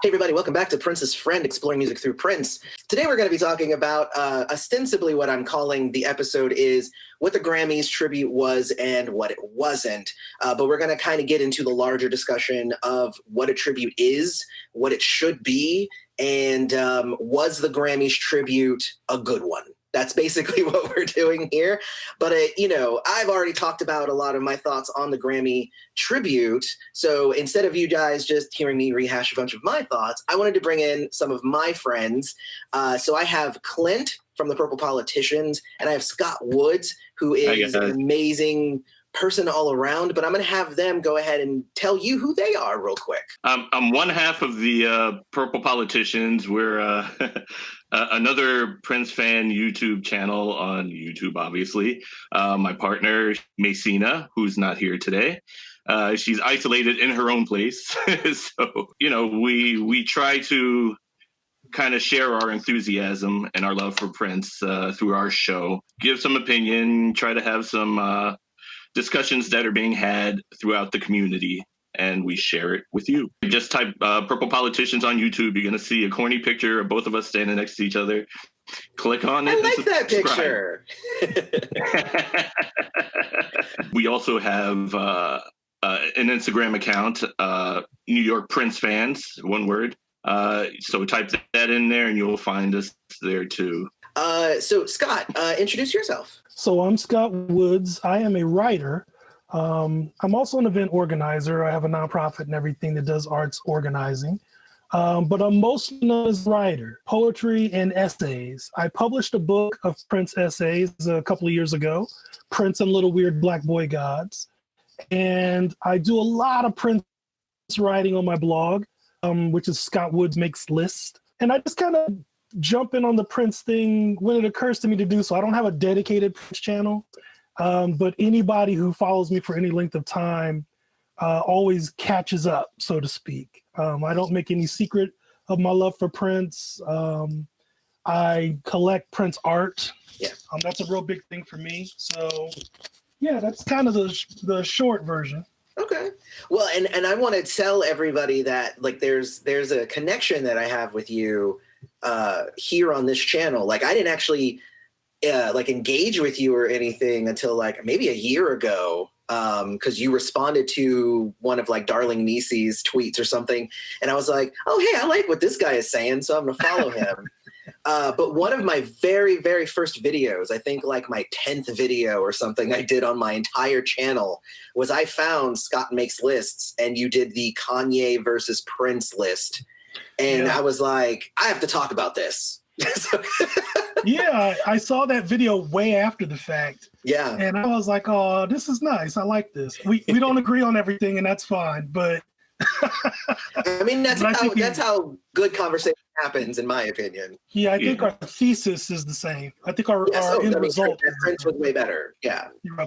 Hey everybody, welcome back to Prince's Friend, Exploring Music Through Prince. Today we're going to be talking about ostensibly what I'm calling the episode is what the Grammys tribute was and what it wasn't. But we're going to kind of get into the larger discussion of what a tribute is, what it should be, and was the Grammys tribute a good one? That's basically what we're doing here. But, I've already talked about a lot of my thoughts on the Grammy tribute. So instead of you guys just hearing me rehash a bunch of my thoughts, I wanted to bring in some of my friends. So I have Clint from the Purple Politicians, and I have Scott Woods, who is an amazing person all around. But I'm going to have them go ahead and tell you who they are real quick. I'm one half of the Purple Politicians. We're another Prince fan YouTube channel on YouTube, obviously. My partner, Macina, who's not here today. She's isolated in her own place. So, we try to kind of share our enthusiasm and our love for Prince through our show, give some opinion, try to have some discussions that are being had throughout the community, and we share it with you. Just type Purple Politicians on YouTube. You're going to see a corny picture of both of us standing next to each other. Click on it. I like that picture. We also have an Instagram account, New York Prince Fans, one word. So type that in there and you'll find us there too. So Scott, introduce yourself. So I'm Scott Woods. I am a writer. I'm also an event organizer. I have a nonprofit and everything that does arts organizing. But I'm mostly known as a writer, poetry and essays. I published a book of Prince essays a couple of years ago, Prince and Little Weird Black Boy Gods. And I do a lot of Prince writing on my blog, which is Scott Woods Makes List. And I just kind of jump in on the Prince thing when it occurs to me to do so. I don't have a dedicated Prince channel, but anybody who follows me for any length of time always catches up, so to speak. I don't make any secret of my love for Prince. I collect Prince art. Yeah, that's a real big thing for me. So yeah, that's kind of the short version. Okay. Well, and I want to tell everybody that there's a connection that I have with you here on this channel. Like I didn't actually engage with you or anything until maybe a year ago, because you responded to one of Darling Nisi's tweets or something, and I was like, oh hey, I like what this guy is saying, so I'm gonna follow him. But one of my very, very first videos, I think my 10th video or something I did on my entire channel, was I found Scott Makes Lists, and you did the Kanye versus Prince list. And yeah. I was like, I have to talk about this. Yeah, I saw that video way after the fact. Yeah. And I was like, oh, this is nice. I like this. We don't agree on everything, and that's fine. But I mean, that's how good conversation happens, in my opinion. Yeah, I think our thesis is the same. I think our end result. Prince was way better. Yeah. You're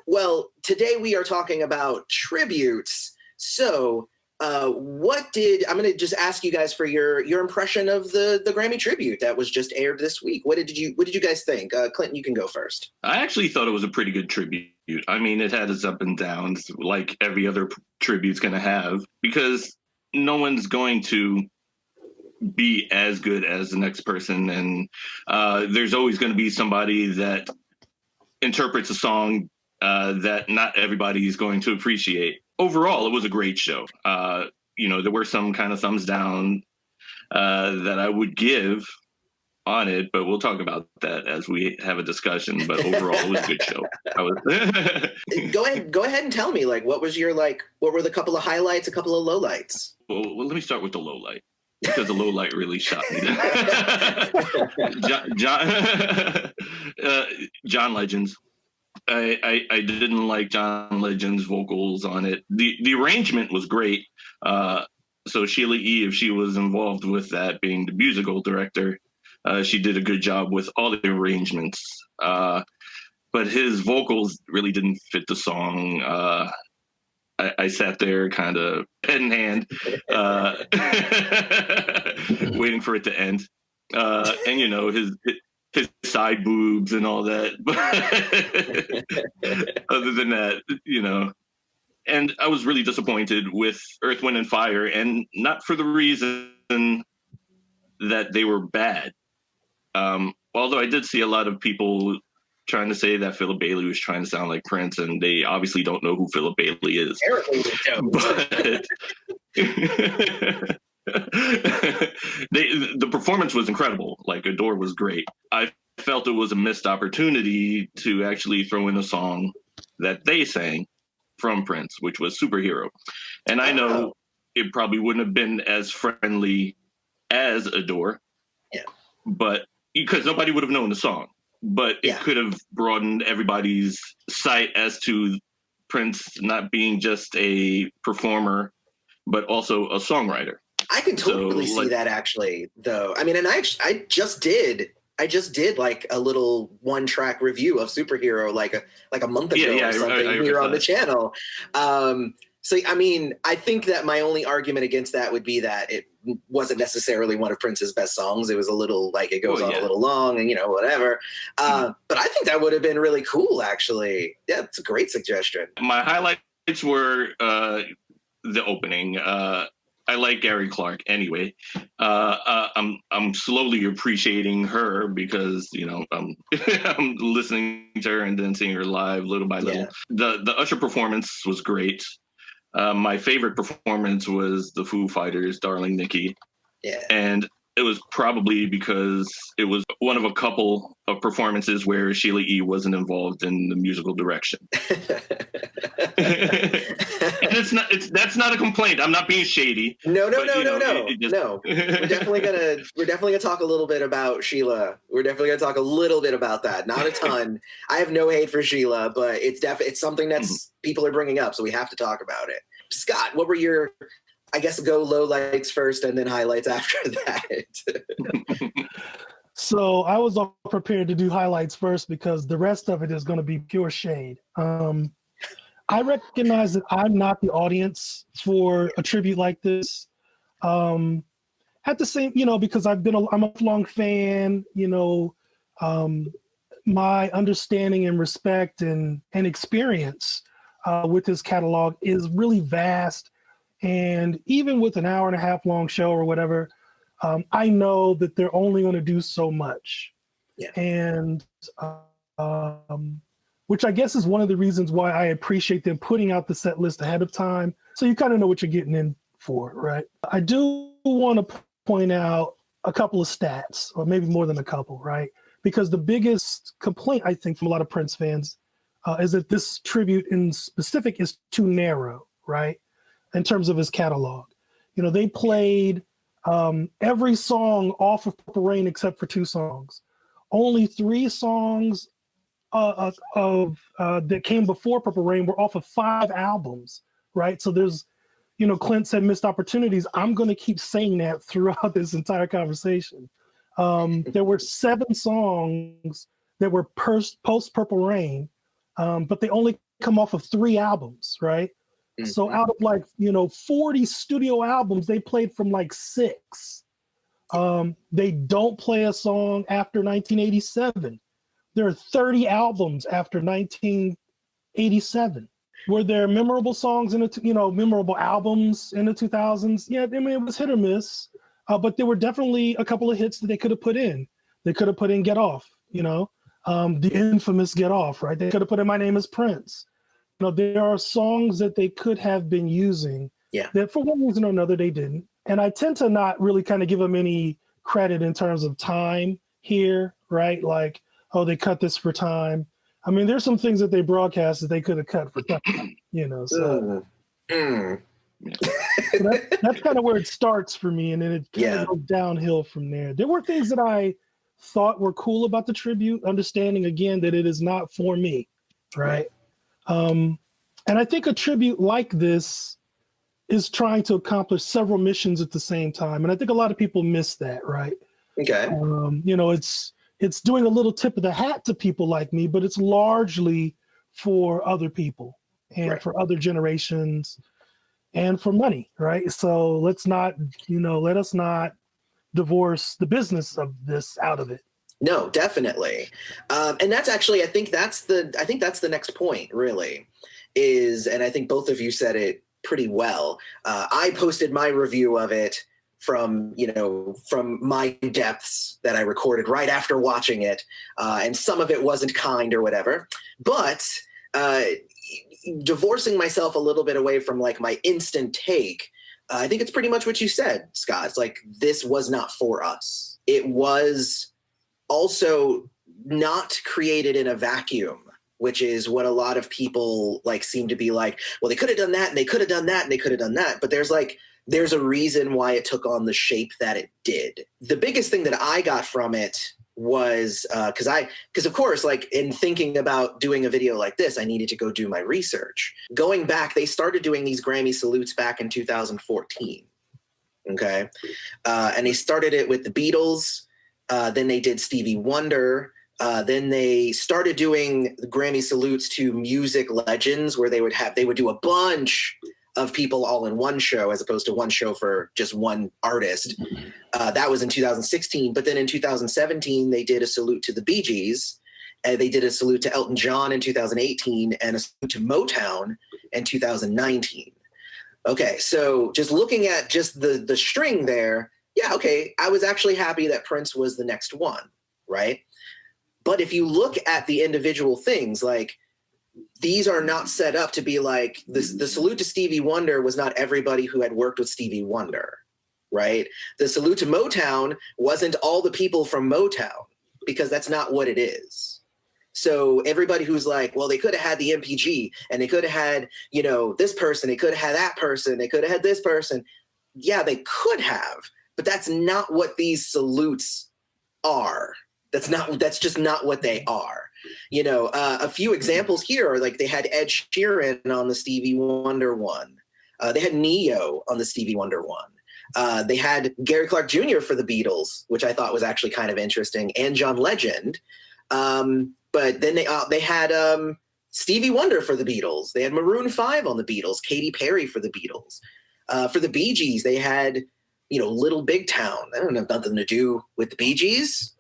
Well, today we are talking about tributes. So I'm going to just ask you guys for your impression of the Grammy tribute that was just aired this week. What did you guys think? Clinton, you can go first. I actually thought it was a pretty good tribute. I mean, it had its up and downs like every other tribute's going to have, because no one's going to be as good as the next person. And there's always going to be somebody that interprets a song that not everybody is going to appreciate. Overall, it was a great show. There were some kind of thumbs down that I would give on it, but we'll talk about that as we have a discussion. But overall, it was a good show. Go ahead and tell me, what was your what were the couple of highlights, a couple of lowlights? Well, let me start with the low light, because the low light really shot me. John Legends. I didn't like John Legend's vocals on it. The arrangement was great. So Sheila E., if she was involved with that, being the musical director, she did a good job with all the arrangements. But his vocals really didn't fit the song. I sat there kind of head in hand, waiting for it to end. And his side boobs and all that. But other than that, And I was really disappointed with Earth, Wind, and Fire, and not for the reason that they were bad. Although I did see a lot of people trying to say that Philip Bailey was trying to sound like Prince, and they obviously don't know who Philip Bailey is. Apparently they don't. But the performance was incredible. Like, Adore was great. I felt it was a missed opportunity to actually throw in a song that they sang from Prince, which was Superhero. And I know it probably wouldn't have been as friendly as Adore, but because nobody would have known the song, but it could have broadened everybody's sight as to Prince not being just a performer, but also a songwriter. I can totally see that, actually, though. I mean, and I just did like a little 1-track review of Superhero like a month ago or something here on the channel. So, I mean, I think that my only argument against that would be that it wasn't necessarily one of Prince's best songs. It was a little, like, it goes on a little long and, whatever. But I think that would have been really cool, actually. Yeah, it's a great suggestion. My highlights were the opening. I like Gary Clark anyway. I'm slowly appreciating her because, I'm listening to her and then seeing her live little by little. The Usher performance was great. My favorite performance was the Foo Fighters' Darling Nikki. Yeah. And it was probably because it was one of a couple of performances where Sheila E. wasn't involved in the musical direction. And that's not a complaint. I'm not being shady. No. We're definitely gonna talk a little bit about Sheila. We're definitely gonna talk a little bit about that. Not a ton. I have no hate for Sheila, but it's something that's people are bringing up, so we have to talk about it. Scott, what were your, I guess, go lowlights first and then highlights after that? So I was all prepared to do highlights first because the rest of it is going to be pure shade. I recognize that I'm not the audience for a tribute like this. At the same, because I'm a lifelong fan, my understanding and respect and experience with this catalog is really vast. And even with an 1.5 hour long show or whatever, I know that they're only going to do so much. Yeah. And which I guess is one of the reasons why I appreciate them putting out the set list ahead of time. So you kind of know what you're getting in for, right? I do want to point out a couple of stats, or maybe more than a couple, right? Because the biggest complaint, I think, from a lot of Prince fans is that this tribute in specific is too narrow, right? In terms of his catalog. They played every song off of Purple Rain except for 2 songs. Only 3 songs that came before Purple Rain were off of 5 albums, right? So there's, Clint said missed opportunities. I'm going to keep saying that throughout this entire conversation. There were 7 songs that were post Purple Rain, but they only come off of 3 albums, right? Mm-hmm. So out of 40 studio albums, they played from 6. They don't play a song after 1987. There are 30 albums after 1987. Were there memorable songs in memorable albums in the 2000s? Yeah, I mean, it was hit or miss, but there were definitely a couple of hits that they could have put in. They could have put in Get Off, the infamous Get Off, right? They could have put in My Name is Prince. There are songs that they could have been using that for one reason or another they didn't. And I tend to not really kind of give them any credit in terms of time here, right? Like, oh, they cut this for time. I mean, there's some things that they broadcast that they could have cut for time, so. So that's kind of where it starts for me, and then it kind of goes downhill from there. There were things that I thought were cool about the tribute, understanding, again, that it is not for me, right? And I think a tribute like this is trying to accomplish several missions at the same time. And I think a lot of people miss that, right? Okay. It's doing a little tip of the hat to people like me, but it's largely for other people and for other generations and for money, right? So let us not divorce the business of this out of it. No, definitely. And that's actually, I think that's the next point, really, is, and I think both of you said it pretty well. I posted my review of it from my depths that I recorded right after watching it. And some of it wasn't kind or whatever, but divorcing myself a little bit away from like my instant take, I think it's pretty much what you said, Scott. It's like, this was not for us. It was also not created in a vacuum, which is what a lot of people like seem to be like, well, they could have done that and they could have done that and they could have done that. But there's a reason why it took on the shape that it did. The biggest thing that I got from it was because of course, like in thinking about doing a video like this, I needed to go do my research. Going back, they started doing these Grammy salutes back in 2014. Okay. And they started it with the Beatles. Then they did Stevie Wonder. Then they started doing the Grammy salutes to music legends, where they would do a bunch of people all in one show as opposed to one show for just one artist. That was in 2016. But then in 2017, they did a salute to the Bee Gees. They did a salute to Elton John in 2018 and a salute to Motown in 2019. Okay, so just looking at just the string there, yeah, okay, I was actually happy that Prince was the next one, right? But if you look at the individual things, like, these are not set up to be like, the salute to Stevie Wonder was not everybody who had worked with Stevie Wonder, right? The salute to Motown wasn't all the people from Motown, because that's not what it is. So everybody who's like, well, they could have had the MPG and they could have had, this person, they could have had that person, they could have had this person. Yeah, they could have, but that's not what these salutes are. That's just not what they are. A few examples here are like, they had Ed Sheeran on the Stevie Wonder one. They had Neo on the Stevie Wonder one. They had Gary Clark Jr. for the Beatles, which I thought was actually kind of interesting, and John Legend. But then they had Stevie Wonder for the Beatles. They had Maroon 5 on the Beatles, Katy Perry for the Beatles. For the Bee Gees, they had, Little Big Town. That don't have nothing to do with the Bee Gees.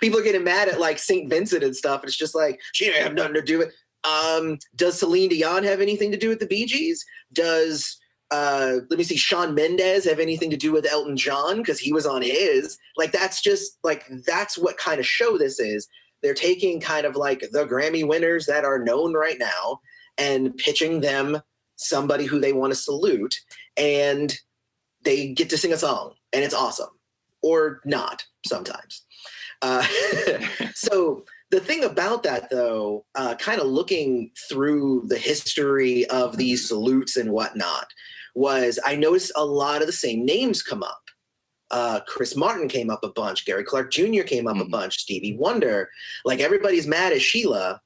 People are getting mad at like St. Vincent and stuff. And it's just like, she didn't have nothing to do with it. Does Celine Dion have anything to do with the Bee Gees? Does, Shawn Mendes have anything to do with Elton John? Because he was on his. Like, that's what kind of show this is. They're taking kind of like the Grammy winners that are known right now and pitching them somebody who they want to salute, and they get to sing a song, and it's awesome. Or not sometimes. So the thing about that, though, kind of looking through the history of these salutes and whatnot, was I noticed a lot of the same names come up. Chris Martin came up a bunch. Gary Clark Jr. came up a bunch. Stevie Wonder. Like, everybody's mad at Sheila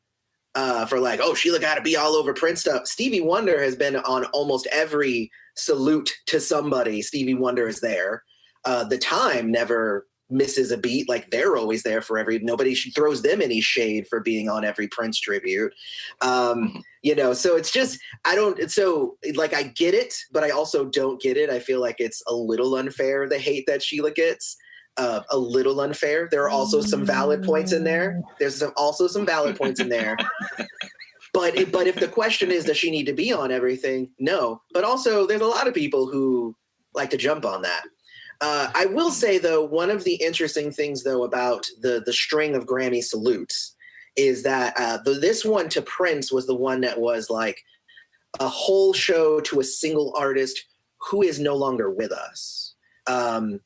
for like, oh, Sheila got to be all over Prince stuff. Stevie Wonder has been on almost every salute to somebody. Stevie Wonder is there. The Time never misses a beat. Like, they're always there for nobody throws them any shade for being on every Prince tribute. So it's just, I get it, but I also don't get it. I feel like it's a little unfair, the hate that Sheila gets. A little unfair. There are also some valid points in there. There's also some valid points in there. But if the question is, does she need to be on everything? No. But also, there's a lot of people who like to jump on that. I will say, though, one of the interesting things, though, about the string of Grammy salutes is that this one to Prince was the one that was like a whole show to a single artist who is no longer with us.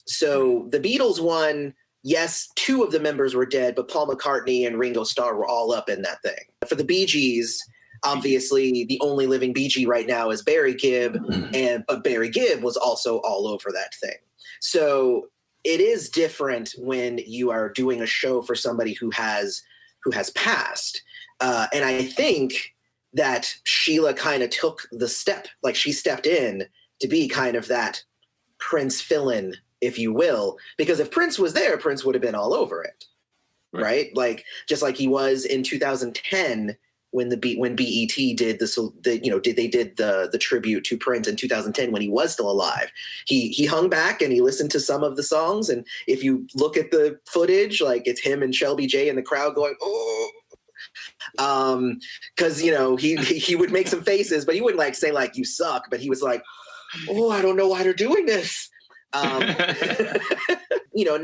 So the Beatles one, yes, 2 of the members were dead, but Paul McCartney and Ringo Starr were all up in that thing. For the Bee Gees, obviously, the only living Bee Gee right now is Barry Gibb, but Barry Gibb was also all over that thing. So it is different when you are doing a show for somebody who has passed. And I think that Sheila kind of took the step, like she stepped in to be kind of that Prince fill-in, if you will, because if Prince was there, Prince would have been all over it, right? Like, just like he was in 2010 when BET did the tribute to Prince in 2010 when he was still alive. He hung back and he listened to some of the songs, and if you look at the footage, like it's him and Shelby J in the crowd going, oh, because he would make some faces, but he wouldn't like say like you suck, but he was like, oh, I don't know why they're doing this. And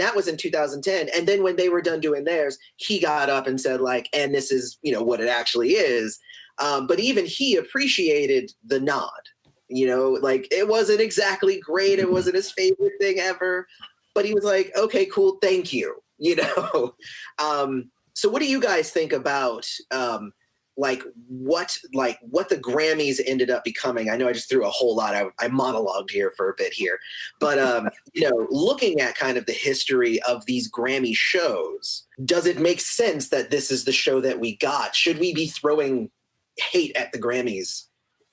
that was in 2010. And then when they were done doing theirs, he got up and said like, and this is, what it actually is. But even he appreciated the nod, like it wasn't exactly great. It wasn't his favorite thing ever, but he was like, okay, cool. Thank you. So what do you guys think about, what the Grammys ended up becoming? I know I just threw a whole lot. I monologued here for a bit here, but looking at kind of the history of these Grammy shows, does it make sense that this is the show that we got? Should we be throwing hate at the Grammys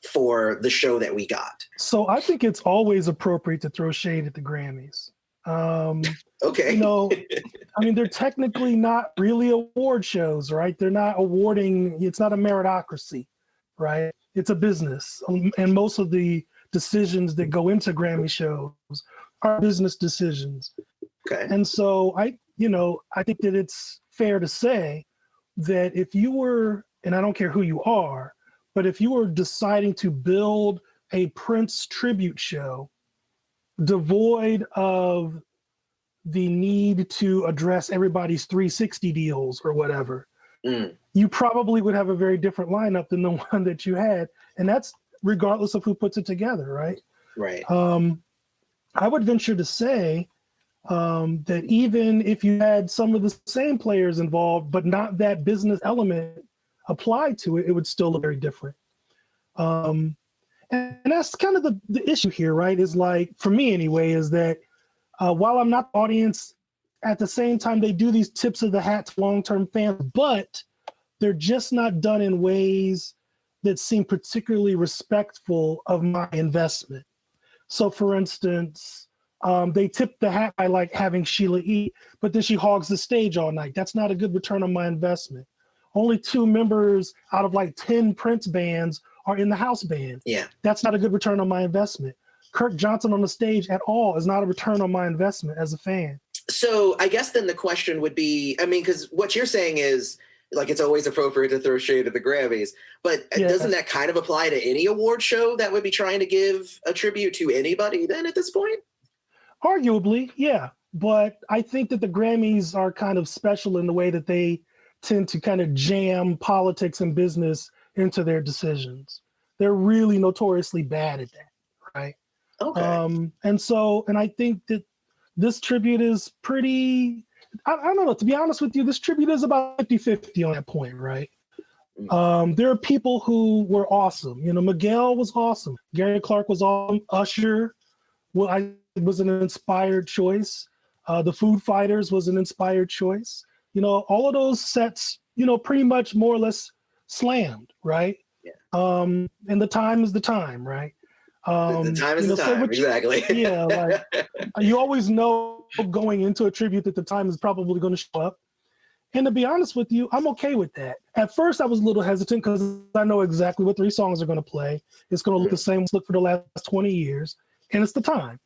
for the show that we got? So I think it's always appropriate to throw shade at the Grammys. Okay. They're technically not really award shows, right? They're not awarding, it's not a meritocracy, right? It's a business. And most of the decisions that go into Grammy shows are business decisions. Okay. And so I think that it's fair to say that if you were, and I don't care who you are, but if you were deciding to build a Prince tribute show devoid of the need to address everybody's 360 deals or whatever, you probably would have a very different lineup than the one that you had. And that's regardless of who puts it together, right? Right. I would venture to say that even if you had some of the same players involved, but not that business element applied to it, it would still look very different. And that's kind of the issue here, right? Is like, for me anyway, is that while I'm not the audience, at the same time, they do these tips of the hat to long-term fans, but they're just not done in ways that seem particularly respectful of my investment. So for instance, they tip the hat by like having Sheila E., but then she hogs the stage all night. That's not a good return on my investment. Only 2 members out of like 10 Prince bands are in the house band. Yeah. That's not a good return on my investment. Kirk Johnson on the stage at all is not a return on my investment as a fan. So I guess then the question would be, because what you're saying is like it's always appropriate to throw shade at the Grammys, but doesn't that kind of apply to any award show that would be trying to give a tribute to anybody then at this point? Arguably, yeah. But I think that the Grammys are kind of special in the way that they tend to kind of jam politics and business into their decisions. They're really notoriously bad at that, right? Okay. And I think that this tribute is pretty, I don't know, to be honest with you, this tribute is about 50-50 on that point, right? There are people who were awesome. Miguel was awesome. Gary Clark was awesome. Usher was an inspired choice. The Food Fighters was an inspired choice. All of those sets, pretty much more or less slammed, right? Yeah. And the time is the time, right? The time is the time, exactly. Yeah, like you always know going into a tribute that the time is probably going to show up. And to be honest with you, I'm okay with that. At first, I was a little hesitant because I know exactly what 3 songs are going to play. It's going to look the same look for the last 20 years, and it's the time.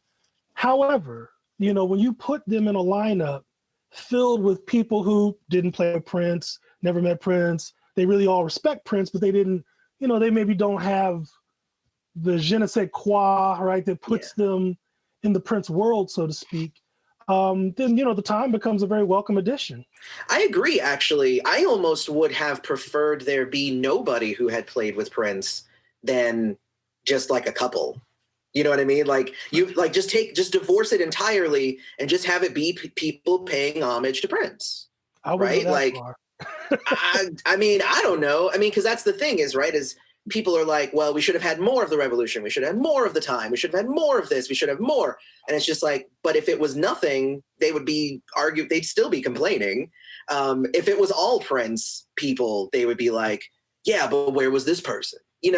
However, when you put them in a lineup filled with people who didn't play with Prince, never met Prince, they really all respect Prince, but they didn't, they maybe don't have the je ne sais quoi, right, that puts them in the Prince world, so to speak, then, the time becomes a very welcome addition. I agree, actually. I almost would have preferred there be nobody who had played with Prince than just like a couple. You know what I mean? Like just divorce it entirely and just have it be people paying homage to Prince. Right? Like, I don't know. Because that's the thing is, right, is people are like, well, we should have had more of the revolution. We should have had more of the time. We should have had more of this. We should have more. And it's just like, but if it was nothing, they would be they'd still be complaining. If it was all Prince people, they would be like, yeah, but where was this person? We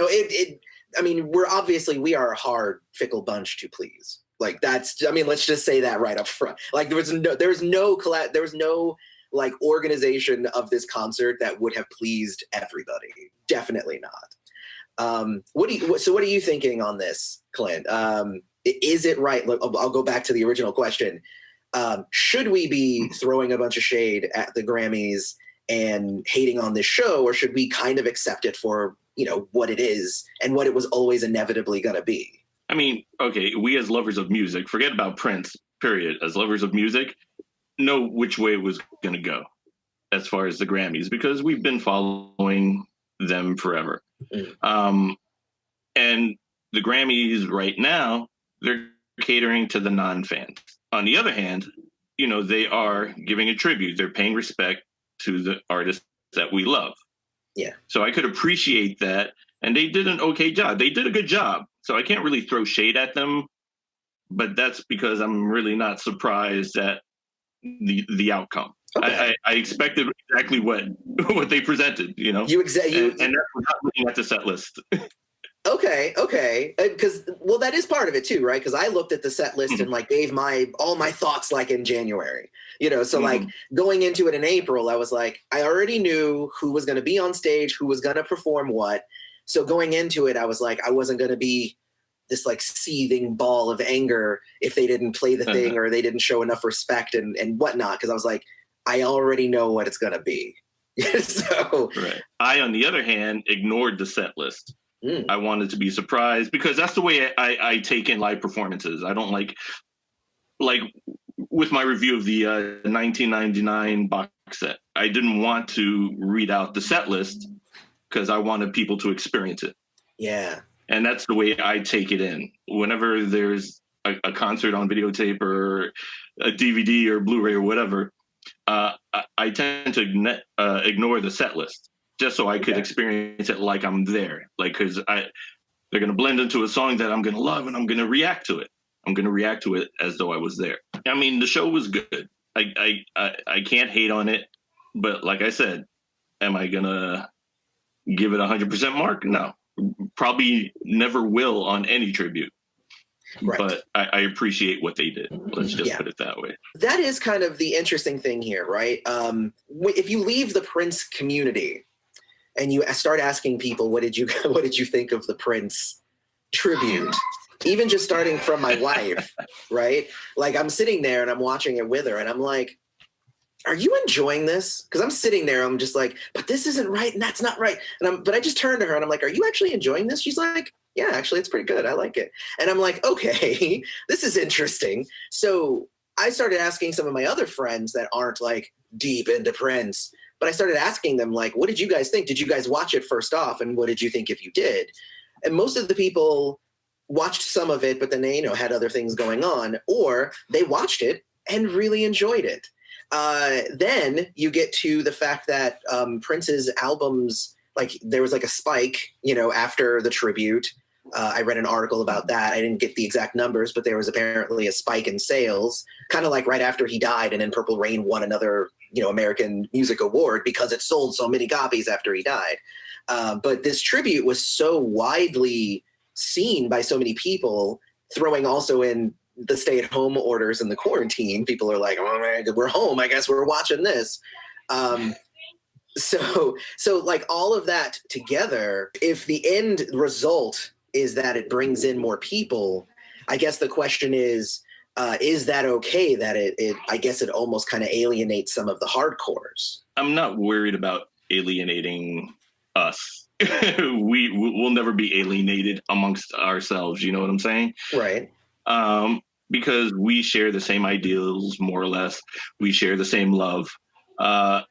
are a hard, fickle bunch to please. Like let's just say that right up front. Like there was no like organization of this concert that would have pleased everybody. Definitely not. What are you thinking on this, Clint? Is it right? Look, I'll go back to the original question. Should we be throwing a bunch of shade at the Grammys and hating on this show, or should we kind of accept it for, what it is and what it was always inevitably going to be? I mean, okay, we as lovers of music, forget about Prince, period. As lovers of music, know which way it was going to go as far as the Grammys, because we've been following them forever. And the Grammys right now, they're catering to the non-fans. On the other hand, they are giving a tribute. They're paying respect to the artists that we love. Yeah. So I could appreciate that. And they did an okay job. They did a good job. So I can't really throw shade at them. But that's because I'm really not surprised at the outcome. Okay. I expected exactly what they presented, and that's without looking at the set list. Okay. Because, that is part of it too, right? Because I looked at the set list and gave all my thoughts in January, so going into it in April, I was like, I already knew who was going to be on stage, who was going to perform what. So going into it, I was like, I wasn't going to be this seething ball of anger if they didn't play the thing or they didn't show enough respect and whatnot. Because I was like, I already know what it's going to be. So right. I, on the other hand, ignored the set list. I wanted to be surprised because that's the way I take in live performances. I don't like with my review of the 1999 box set, I didn't want to read out the set list because I wanted people to experience it. Yeah. And that's the way I take it in. Whenever there's a concert on videotape or a DVD or Blu-ray or whatever, I tend to ignore the set list just so I could experience it like I'm there. Because they're going to blend into a song that I'm going to love and I'm going to react to it. I'm going to react to it as though I was there. I mean, the show was good. I can't hate on it. But like I said, am I going to give it 100% mark? No. Probably never will on any tribute. Right. But I appreciate what they did. Let's just put it that way. That is kind of the interesting thing here, right? If you leave the Prince community and you start asking people, what did you think of the Prince tribute? Even just starting from my wife, right? I'm sitting there and I'm watching it with her and I'm like, are you enjoying this? Because I'm sitting there, I'm just like, but this isn't right and that's not right. But I just turned to her and I'm like, are you actually enjoying this? She's like, yeah, actually, it's pretty good. I like it. And I'm like, okay, this is interesting. So I started asking some of my other friends that aren't deep into Prince, but I started asking them what did you guys think? Did you guys watch it first off? And what did you think if you did? And most of the people watched some of it, but then they, had other things going on, or they watched it and really enjoyed it. Then you get to the fact that Prince's albums, there was a spike, after the tribute. I read an article about that. I didn't get the exact numbers, but there was apparently a spike in sales, kind of right after he died, and then Purple Rain won another, American Music Award because it sold so many copies after he died. But this tribute was so widely seen by so many people, throwing also in the stay-at-home orders and the quarantine. People are like, oh man, we're home, I guess we're watching this. So all of that together, if the end result is that it brings in more people, I guess the question is that okay that it I guess it almost kind of alienates some of the hardcores? I'm not worried about alienating us. We'll never be alienated amongst ourselves. You know what I'm saying? Right. Because we share the same ideals, more or less. We share the same love. I'm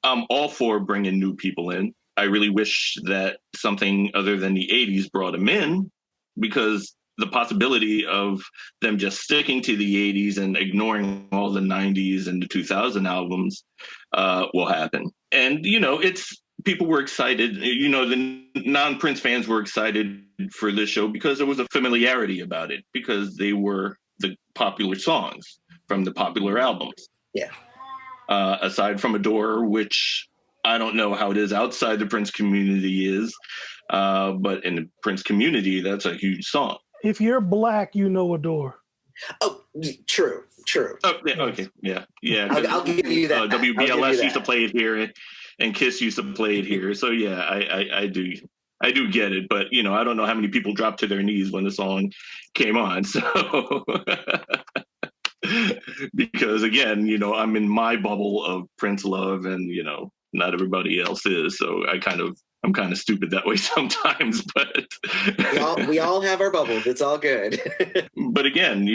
all for bringing new people in. I really wish that something other than the 80s brought them in, because the possibility of them just sticking to the 80s and ignoring all the 90s and the 2000 albums will happen. And, people were excited. The non-Prince fans were excited for this show because there was a familiarity about it, because they were the popular songs from the popular albums. Yeah. Aside from Adore, which I don't know how it is outside the Prince community but in the Prince community, that's a huge song. If you're Black, Adore. Oh, true. True. Oh, yeah, okay, yeah. I'll give you that. WBLS used to play it here, and Kiss used to play it here. So yeah, I do get it. But I don't know how many people dropped to their knees when the song came on. So because again, I'm in my bubble of Prince love, and not everybody else is. So I'm kind of stupid that way sometimes. But we all have our bubbles. It's all good. But again,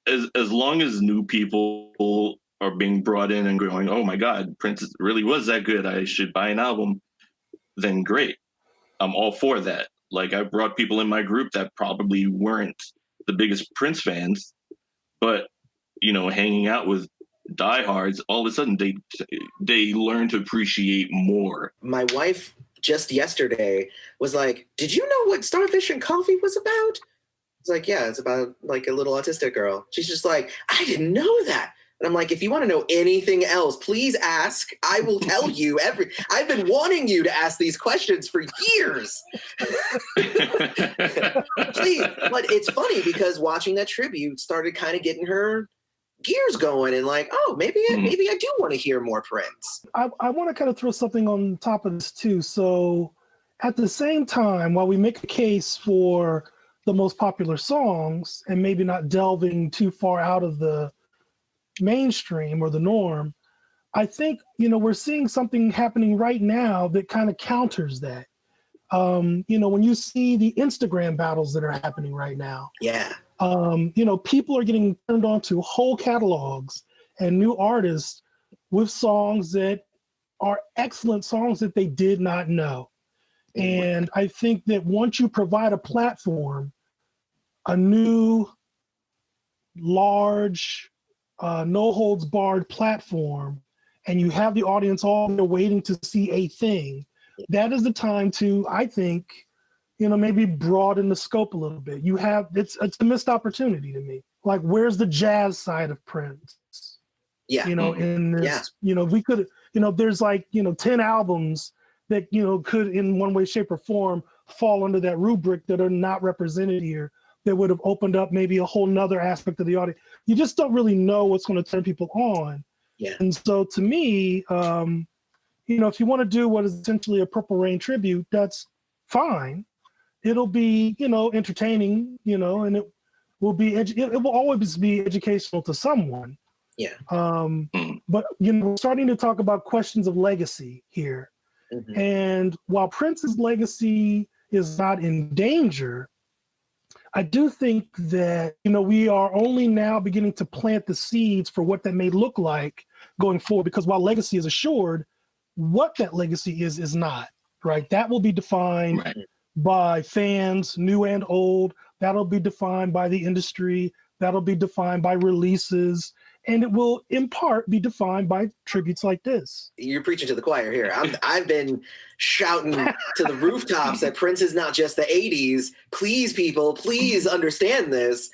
as long as new people are being brought in and going, oh my God, Prince really was that good, I should buy an album, then great. I'm all for that. Like, I brought people in my group that probably weren't the biggest Prince fans, but hanging out with diehards, all of a sudden they learn to appreciate more. My wife just yesterday was like, "Did you know what Starfish and Coffee was about?" It's like, yeah, it's about like a little autistic girl. She's just like, "I didn't know that." And I'm like, if you want to know anything else, please ask. I will tell you I've been wanting you to ask these questions for years. Please. But it's funny because watching that tribute started kind of getting her gears going and like, oh, maybe I do want to hear more Prince. I want to kind of throw something on top of this too. So at the same time, while we make a case for the most popular songs and maybe not delving too far out of the mainstream or the norm, I think, we're seeing something happening right now that kind of counters that. When you see the Instagram battles that are happening right now, yeah. People are getting turned on to whole catalogs and new artists with songs that are excellent songs that they did not know. And I think that once you provide a platform, a new, large, no holds barred platform, and you have the audience all there waiting to see a thing, that is the time to, I think, maybe broaden the scope a little bit. It's a missed opportunity to me. Like, where's the jazz side of Prince? Yeah. In this, we could, there's like, 10 albums that, could in one way, shape or form fall under that rubric that are not represented here, that would have opened up maybe a whole nother aspect of the audience. You just don't really know what's going to turn people on. Yeah. And so to me, if you want to do what is essentially a Purple Rain tribute, that's fine. It'll be, entertaining, and it will be, it will always be educational to someone. Yeah. But, we're starting to talk about questions of legacy here. Mm-hmm. And while Prince's legacy is not in danger, I do think that, we are only now beginning to plant the seeds for what that may look like going forward, because while legacy is assured, what that legacy is not, right? That will be defined by fans, new and old. That'll be defined by the industry. That'll be defined by releases. And it will, in part, be defined by tributes like this. You're preaching to the choir here. I've been shouting to the rooftops that Prince is not just the 80s. Please, people, please understand this.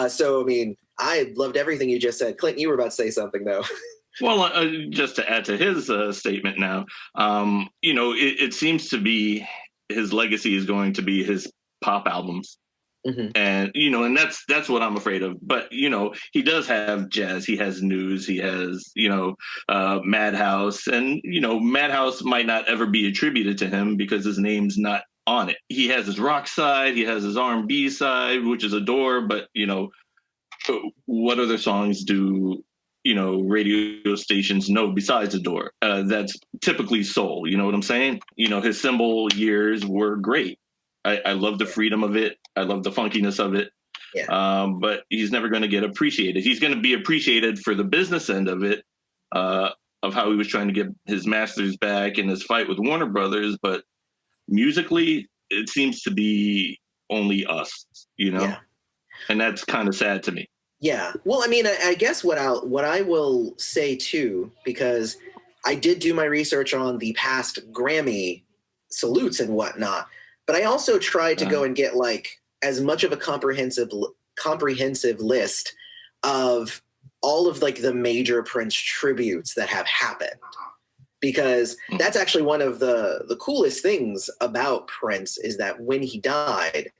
So, I mean, I loved everything you just said. Clint, you were about to say something, though. Well, just to add to his statement now, it seems to be his legacy is going to be his pop albums. Mm-hmm. And, and that's what I'm afraid of. But, he does have jazz. He has news. He has, Madhouse. And, Madhouse might not ever be attributed to him because his name's not on it. He has his rock side. He has his R&B side, which is Adore. But, what other songs do, radio stations know besides Adore? That's typically soul. You know what I'm saying? His cymbal years were great. I love the freedom of it. I love the funkiness of it. Yeah. But he's never going to get appreciated. He's going to be appreciated for the business end of it, of how he was trying to get his masters back in his fight with Warner Brothers. But musically, it seems to be only us, Yeah. And that's kind of sad to me. Yeah. Well, I mean, I guess what I will say too, because I did do my research on the past Grammy salutes and whatnot, but I also tried to go and get like as much of a comprehensive list of all of like the major Prince tributes that have happened, because that's actually one of the coolest things about Prince is that when he died,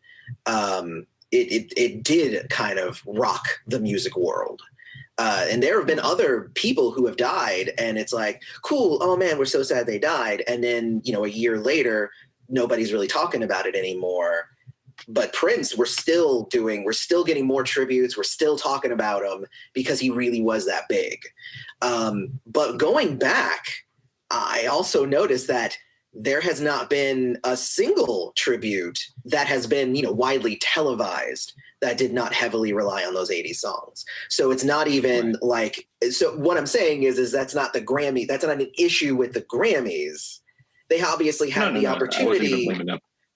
it did kind of rock the music world. And there have been other people who have died, and it's like, cool, oh man, we're so sad they died. And then, a year later, nobody's really talking about it anymore. But Prince, we're still getting more tributes. We're still talking about him because he really was that big. But going back, I also noticed that there has not been a single tribute that has been, widely televised that did not heavily rely on those 80s songs. So it's not even so what I'm saying is that's not the Grammy. That's not an issue with the Grammys. They obviously had the opportunity.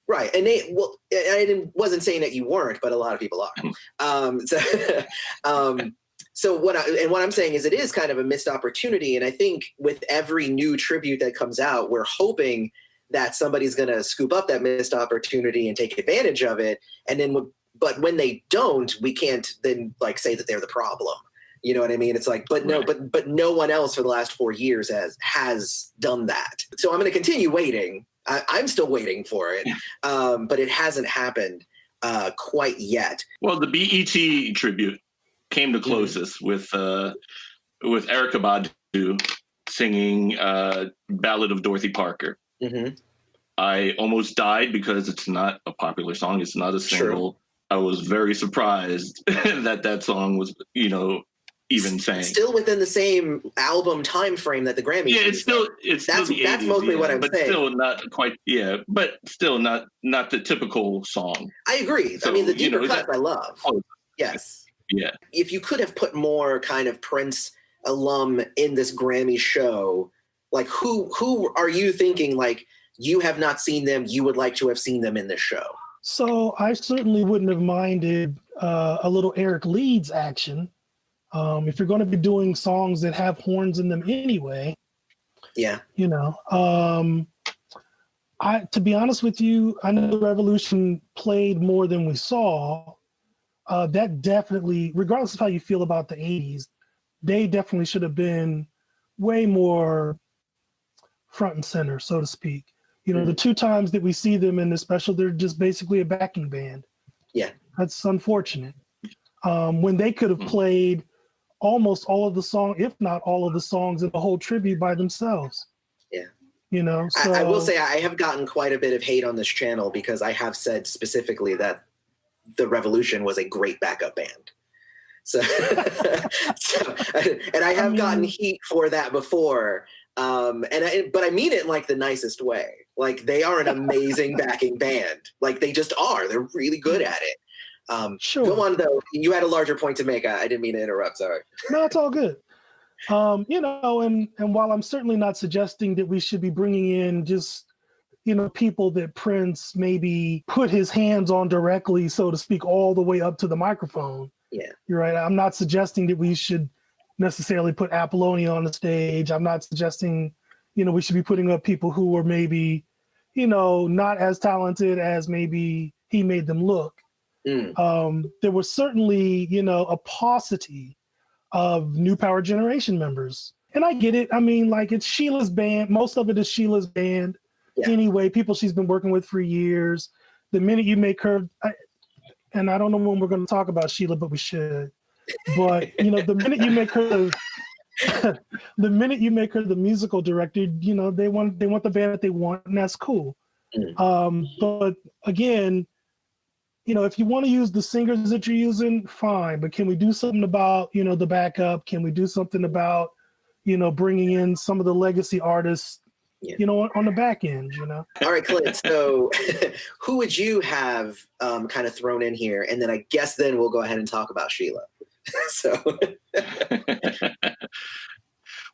Right. And wasn't saying that you weren't, but a lot of people are. So what I'm saying is it is kind of a missed opportunity. And I think with every new tribute that comes out, we're hoping that somebody's going to scoop up that missed opportunity and take advantage of it. And then, but when they don't, we can't then say that they're the problem. You know what I mean? It's like, but no one else for the last 4 years has done that. So I'm going to continue waiting. I'm still waiting for it, but it hasn't happened quite yet. Well, the BET tribute came the closest with Erykah Badu singing Ballad of Dorothy Parker. Mm-hmm. I almost died because it's not a popular song. It's not a single. True. I was very surprised that song was, even sang. Still within the same album time frame that the Grammys. Yeah, it's still the 80s, that's mostly what I'm but saying. Still not quite. Yeah, but still not the typical song. I agree. So, I mean, the deeper cuts I love. Oh, yes. Yeah. If you could have put more kind of Prince alum in this Grammy show, who are you thinking you have not seen them, you would like to have seen them in this show? So I certainly wouldn't have minded a little Eric Leeds action. If you're going to be doing songs that have horns in them anyway. Yeah. To be honest with you, I know the Revolution played more than we saw. That definitely, regardless of how you feel about the 80s, they definitely should have been way more front and center, so to speak. The 2 times that we see them in the special, they're just basically a backing band. Yeah. That's unfortunate. When they could have played almost all of the song, if not all of the songs in the whole tribute by themselves. Yeah. So I will say I have gotten quite a bit of hate on this channel because I have said specifically that the Revolution was a great backup band. So and I have gotten heat for that before. But I mean it in the nicest way. They are an amazing backing band. They just are. They're really good at it. Sure. Go on though. You had a larger point to make. I didn't mean to interrupt. Sorry. No, it's all good. And while I'm certainly not suggesting that we should be bringing in just, people that Prince maybe put his hands on directly, so to speak, all the way up to the microphone. Yeah. You're right. I'm not suggesting that we should necessarily put Apollonia on the stage. I'm not suggesting, we should be putting up people who are maybe, not as talented as maybe he made them look. There was certainly, a paucity of New Power Generation members. And I get it. I mean, it's Sheila's band. Most of it is Sheila's band. Yeah. Anyway, people she's been working with for years. The minute you make her, and I don't know when we're going to talk about Sheila, but we should. But, the minute you make her the musical director, they want the band that they want, and that's cool. But again, if you want to use the singers that you're using, fine. But can we do something about, the backup? Can we do something about, bringing in some of the legacy artists, on the back end, All right, Clint. So who would you have kind of thrown in here? And then I guess then we'll go ahead and talk about Sheila. So.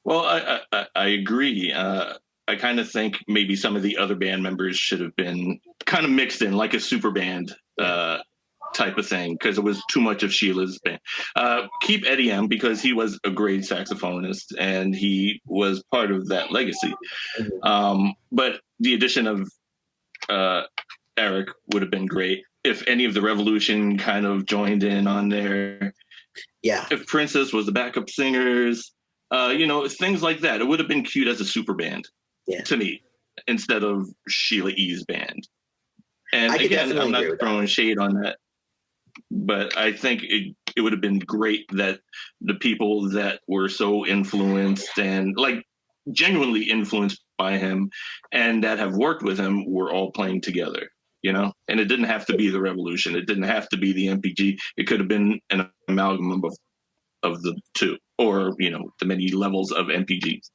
Well, I agree. I kind of think maybe some of the other band members should have been kind of mixed in, like a super band type of thing, because it was too much of Sheila's band. Keep Eddie M, because he was a great saxophonist and he was part of that legacy. But the addition of Eric would have been great. If any of the Revolution kind of joined in on there. Yeah. If Princess was the backup singers, things like that. It would have been cute as a super band to me, instead of Sheila E.'s band. And again, I'm not throwing shade on that, but I think it would have been great that the people that were so influenced and like genuinely influenced by him and that have worked with him were all playing together, you know? And it didn't have to be the Revolution. It didn't have to be the MPG. It could have been an amalgam of the two, or, you know, the many levels of MPGs.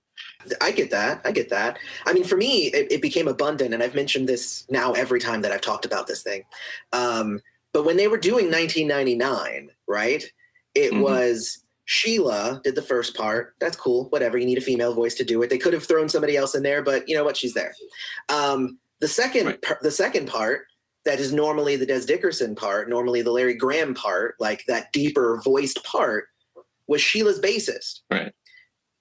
I get that. I mean, for me, it became abundant, and I've mentioned this now every time that I've talked about this thing. But when they were doing 1999, right, it was Sheila did the first part. That's cool. Whatever. You need a female voice to do it. They could have thrown somebody else in there, but you know what? She's there. The second part, that is normally the Des Dickerson part, normally the Larry Graham part, like that deeper voiced part, was Sheila's bassist. Right.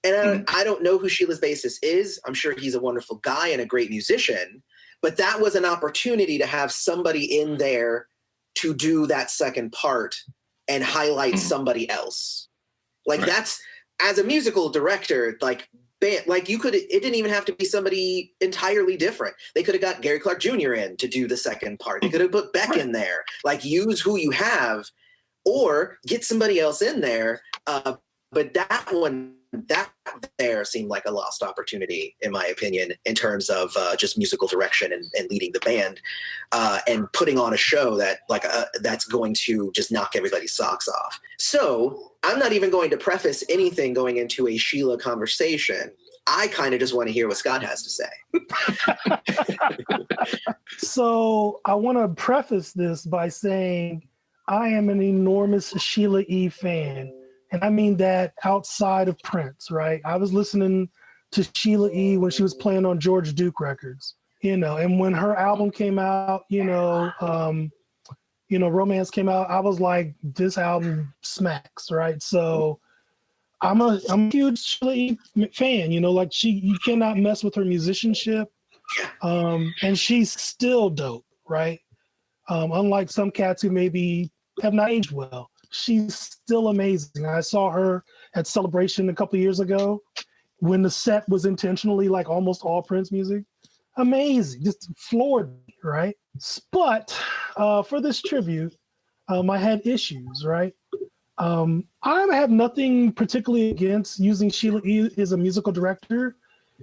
And I don't know who Sheila's bassist is. I'm sure he's a wonderful guy and a great musician, but that was an opportunity to have somebody in there to do that second part and highlight somebody else. Like that's, as a musical director, like you could, it didn't even have to be somebody entirely different. They could have got Gary Clark Jr. in to do the second part. They could have put Beck in there, like use who you have or get somebody else in there. But that there seemed like a lost opportunity, in my opinion, in terms of just musical direction and leading the band and putting on a show that that's going to just knock everybody's socks off. So I'm not even going to preface anything going into a Sheila conversation. I kind of just want to hear what Scott has to say. So I want to preface this by saying I am an enormous Sheila E. fan. And I mean that outside of Prince, right? I was listening to Sheila E. when she was playing on George Duke records, you know, and when her album came out, Romance came out, I was like, this album smacks, right? So I'm a huge Sheila E. fan, you know, like you cannot mess with her musicianship. And she's still dope, right? Unlike some cats who maybe have not aged well. She's still amazing. I saw her at Celebration a couple of years ago when the set was intentionally like almost all Prince music. Amazing, just floored me, right? But for this tribute, I had issues, right? I have nothing particularly against using Sheila E. as a musical director,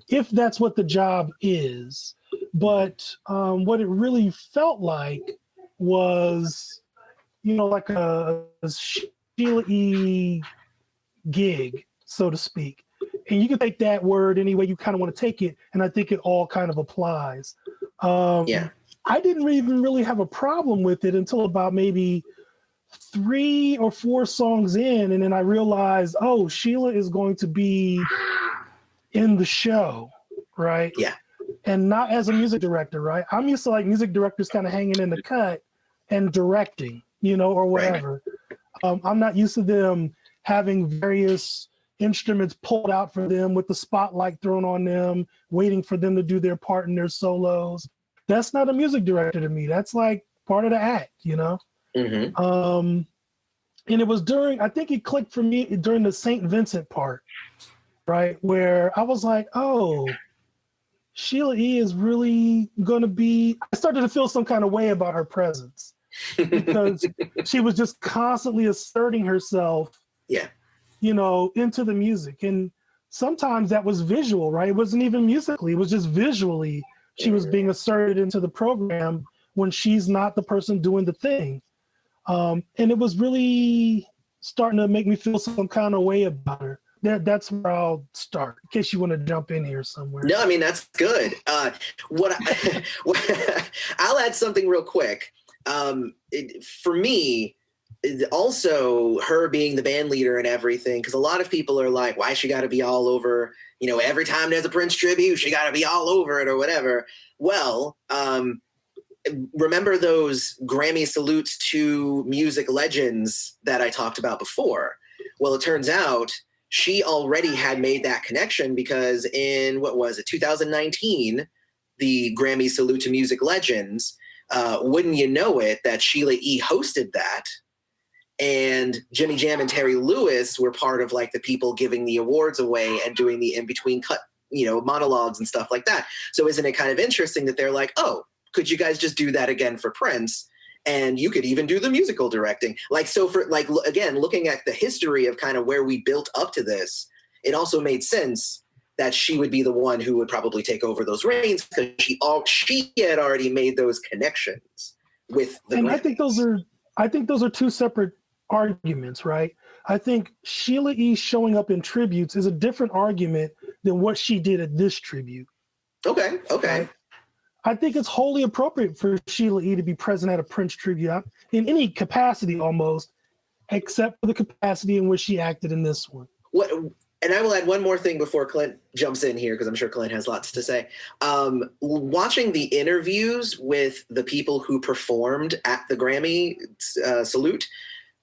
if that's what the job is. But what it really felt like was, you know, like a Sheila E. gig, so to speak. And you can take that word any way you kind of want to take it, and I think it all kind of applies. I didn't even really have a problem with it until about maybe 3 or 4 songs in, and then I realized, oh, Sheila is going to be in the show, right? Yeah. And not as a music director, right? I'm used to like music directors kind of hanging in the cut and directing, you know, or whatever. Right. I'm not used to them having various instruments pulled out for them with the spotlight thrown on them, waiting for them to do their part in their solos. That's not a music director to me. That's like part of the act, you know? And it was I think it clicked for me during the St. Vincent part, right? Where I was like, oh, Sheila E. is really going to be, I started to feel some kind of way about her presence. Because she was just constantly asserting herself, you know, into the music. And sometimes that was visual, right? It wasn't even musically, it was just visually. She was being asserted into the program when she's not the person doing the thing. And it was really starting to make me feel some kind of way about her. That's where I'll start, in case you want to jump in here somewhere. No, I mean, that's good. I'll add something real quick. For me, also her being the band leader and everything, because a lot of people are like, why she got to be all over, you know, every time there's a Prince tribute, she got to be all over it or whatever. Well, remember those Grammy salutes to music legends that I talked about before? Well, it turns out she already had made that connection because in, 2019, the Grammy salute to music legends, wouldn't you know it, that Sheila E. hosted that, and Jimmy Jam and Terry Lewis were part of like the people giving the awards away and doing the in-between cut, you know, monologues and stuff like that. So isn't it kind of interesting that they're like, oh, could you guys just do that again for Prince? and you could even do the musical directing. Like, so for like, again, looking at the history of kind of where we built up to this, it also made sense that she would be the one who would probably take over those reins because she had already made those connections with the and Grammys. I think those are two separate arguments, right? I think Sheila E. showing up in tributes is a different argument than what she did at this tribute. Okay. Right? I think it's wholly appropriate for Sheila E. to be present at a Prince tribute in any capacity almost, except for the capacity in which she acted in this one. And I will add one more thing before Clint jumps in here, because I'm sure Clint has lots to say. Watching the interviews with the people who performed at the Grammy salute,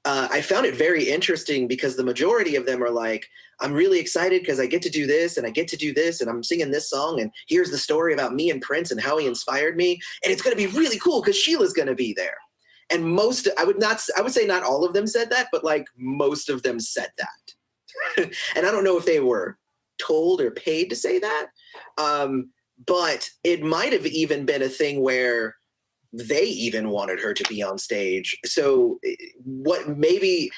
I found it very interesting because the majority of them are like, I'm really excited because I get to do this and I get to do this and I'm singing this song and here's the story about me and Prince and how he inspired me. And it's going to be really cool because Sheila's going to be there. And I would say not all of them said that, but like most of them said that. And I don't know if they were told or paid to say that, but it might have even been a thing where they even wanted her to be on stage. So what maybe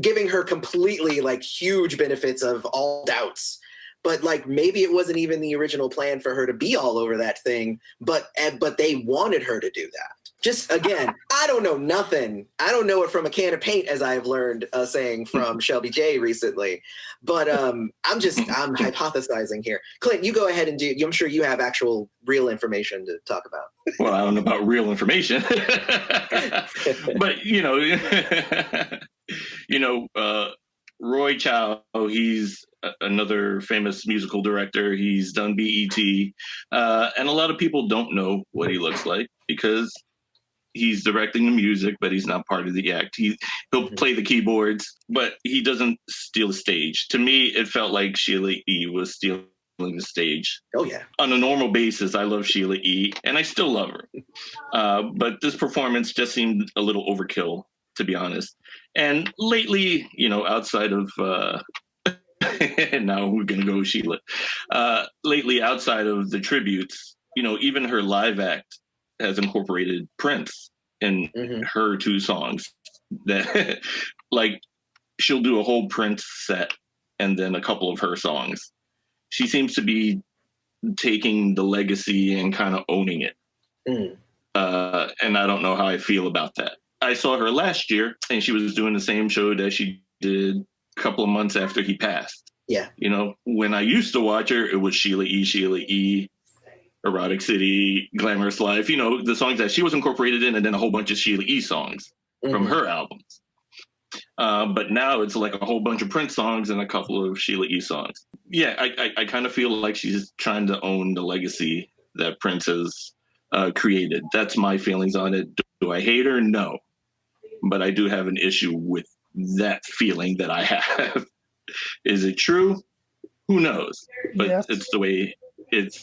giving her completely like huge benefits of all doubts, but like maybe it wasn't even the original plan for her to be all over that thing, but they wanted her to do that. Just again, I don't know nothing. I don't know it from a can of paint, as I've learned saying from Shelby J recently. But I'm hypothesizing here. Clint, you go ahead and I'm sure you have actual real information to talk about. Well, I don't know about real information, but Roy Chow, he's another famous musical director. He's done BET, and a lot of people don't know what he looks like because he's directing the music, but he's not part of the act. He'll play the keyboards, but he doesn't steal the stage. To me, it felt like Sheila E. was stealing the stage. Oh, yeah. On a normal basis, I love Sheila E., and I still love her. But this performance just seemed a little overkill, to be honest. And lately, outside of... now we're going to go with Sheila. Lately, outside of the tributes, even her live act has incorporated Prince in her two songs. That like she'll do a whole Prince set and then a couple of her songs. She seems to be taking the legacy and kind of owning it. And I don't know how I feel about that. I saw her last year and she was doing the same show that she did a couple of months after he passed. Yeah. When I used to watch her, it was Sheila E., Erotic City, Glamorous Life, the songs that she was incorporated in, and then a whole bunch of Sheila E. songs from her albums. But now it's like a whole bunch of Prince songs and a couple of Sheila E. songs. Yeah, I kind of feel like she's trying to own the legacy that Prince has created. That's my feelings on it. Do I hate her? No. But I do have an issue with that feeling that I have. Is it true? Who knows? But yes. It's the way it's...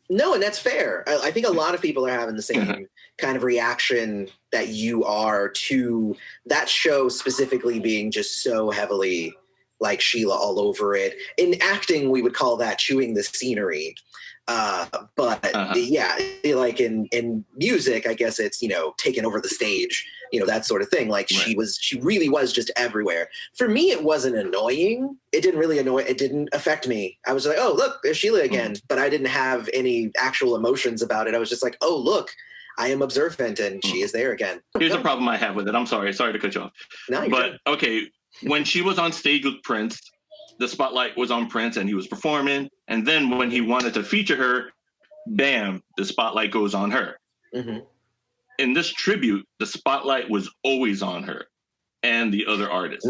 No, and that's fair. I think a lot of people are having the same kind of reaction that you are to that show specifically being just so heavily like Sheila all over it. In acting, we would call that chewing the scenery. But yeah, like in music, I guess it's, taking over the stage, that sort of thing. Like right. She really was just everywhere. For me, it wasn't annoying. It didn't affect me. I was like, oh, look, there's Sheila again. But I didn't have any actual emotions about it. I was just like, oh, look, I am observant and she is there again. Here's a problem I have with it. I'm sorry to cut you off. No, but okay, when she was on stage with Prince, the spotlight was on Prince and he was performing. And then when he wanted to feature her, bam, the spotlight goes on her. Mm-hmm. In this tribute, the spotlight was always on her and the other artists.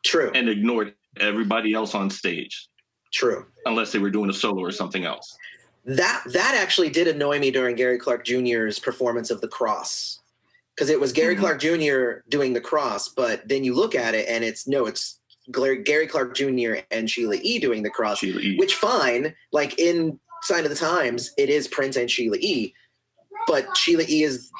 True. And ignored everybody else on stage. True. Unless they were doing a solo or something else. That actually did annoy me during Gary Clark Jr.'s performance of The Cross. Because it was Gary Clark Jr. doing The Cross, but then you look at it and it's Gary Clark Jr. and Sheila E. doing The Cross, which fine, like in Sign of the Times, it is Prince and Sheila E. But Sheila E. is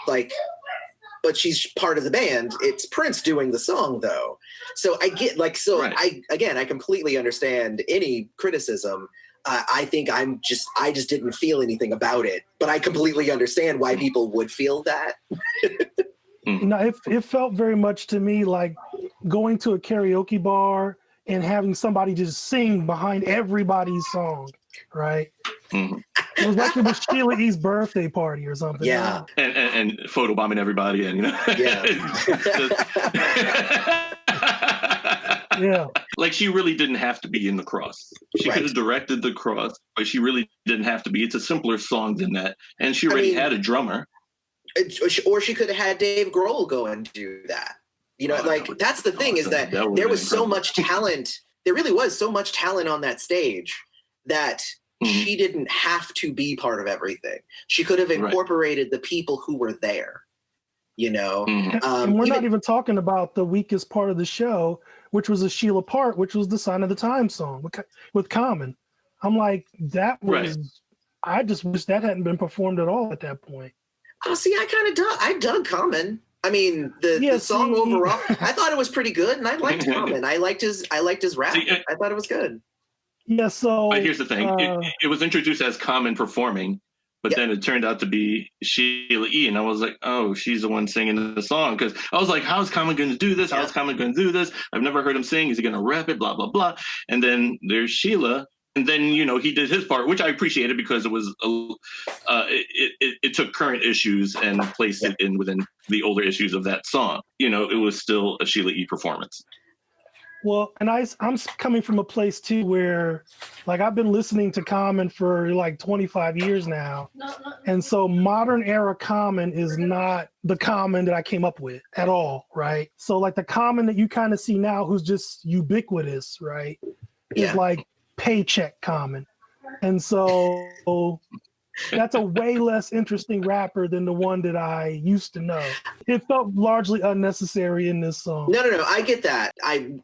but she's part of the band. It's Prince doing the song though. So I get right. I completely understand any criticism. I think I just didn't feel anything about it, but I completely understand why people would feel that. No, it felt very much to me like going to a karaoke bar and having somebody just sing behind everybody's song, right? Mm-hmm. It was like it was Sheila E.'s birthday party or something. Yeah. And photobombing everybody, and Yeah. Yeah. Like, she really didn't have to be in the cross. She Right. could have directed the cross, but she really didn't have to be. It's a simpler song than that. And she already had a drummer. Or she could have had Dave Grohl go and do that. That's the thing, is that there was so much talent. There really was so much talent on that stage that she didn't have to be part of everything. She could have incorporated the people who were there, And we're not even talking about the weakest part of the show, which was a Sheila part, which was the Sign of the Times song with Common. I'm like, that was, I just wish that hadn't been performed at all at that point. Oh, see, I dug Common. I mean, the song overall, I thought it was pretty good, and I liked Common. I liked his rap. I thought it was good. Yeah, so... But here's the thing. It was introduced as Common performing, but then it turned out to be Sheila E. And I was like, oh, she's the one singing the song. Because I was like, how's Common going to do this? How's Common going to do this? I've never heard him sing. Is he going to rap it? Blah, blah, blah. And then there's Sheila. And then, he did his part, which I appreciated because it was it took current issues and placed it in within the older issues of that song. It was still a Sheila E. performance. Well, and I'm coming from a place too where, like, I've been listening to Common for like 25 years now, and so modern era Common is not the Common that I came up with at all, right? So like the Common that you kind of see now, who's just ubiquitous, right, is like paycheck Common, and so that's a way less interesting rapper than the one that I used to know. It felt largely unnecessary in this song. No, I get that.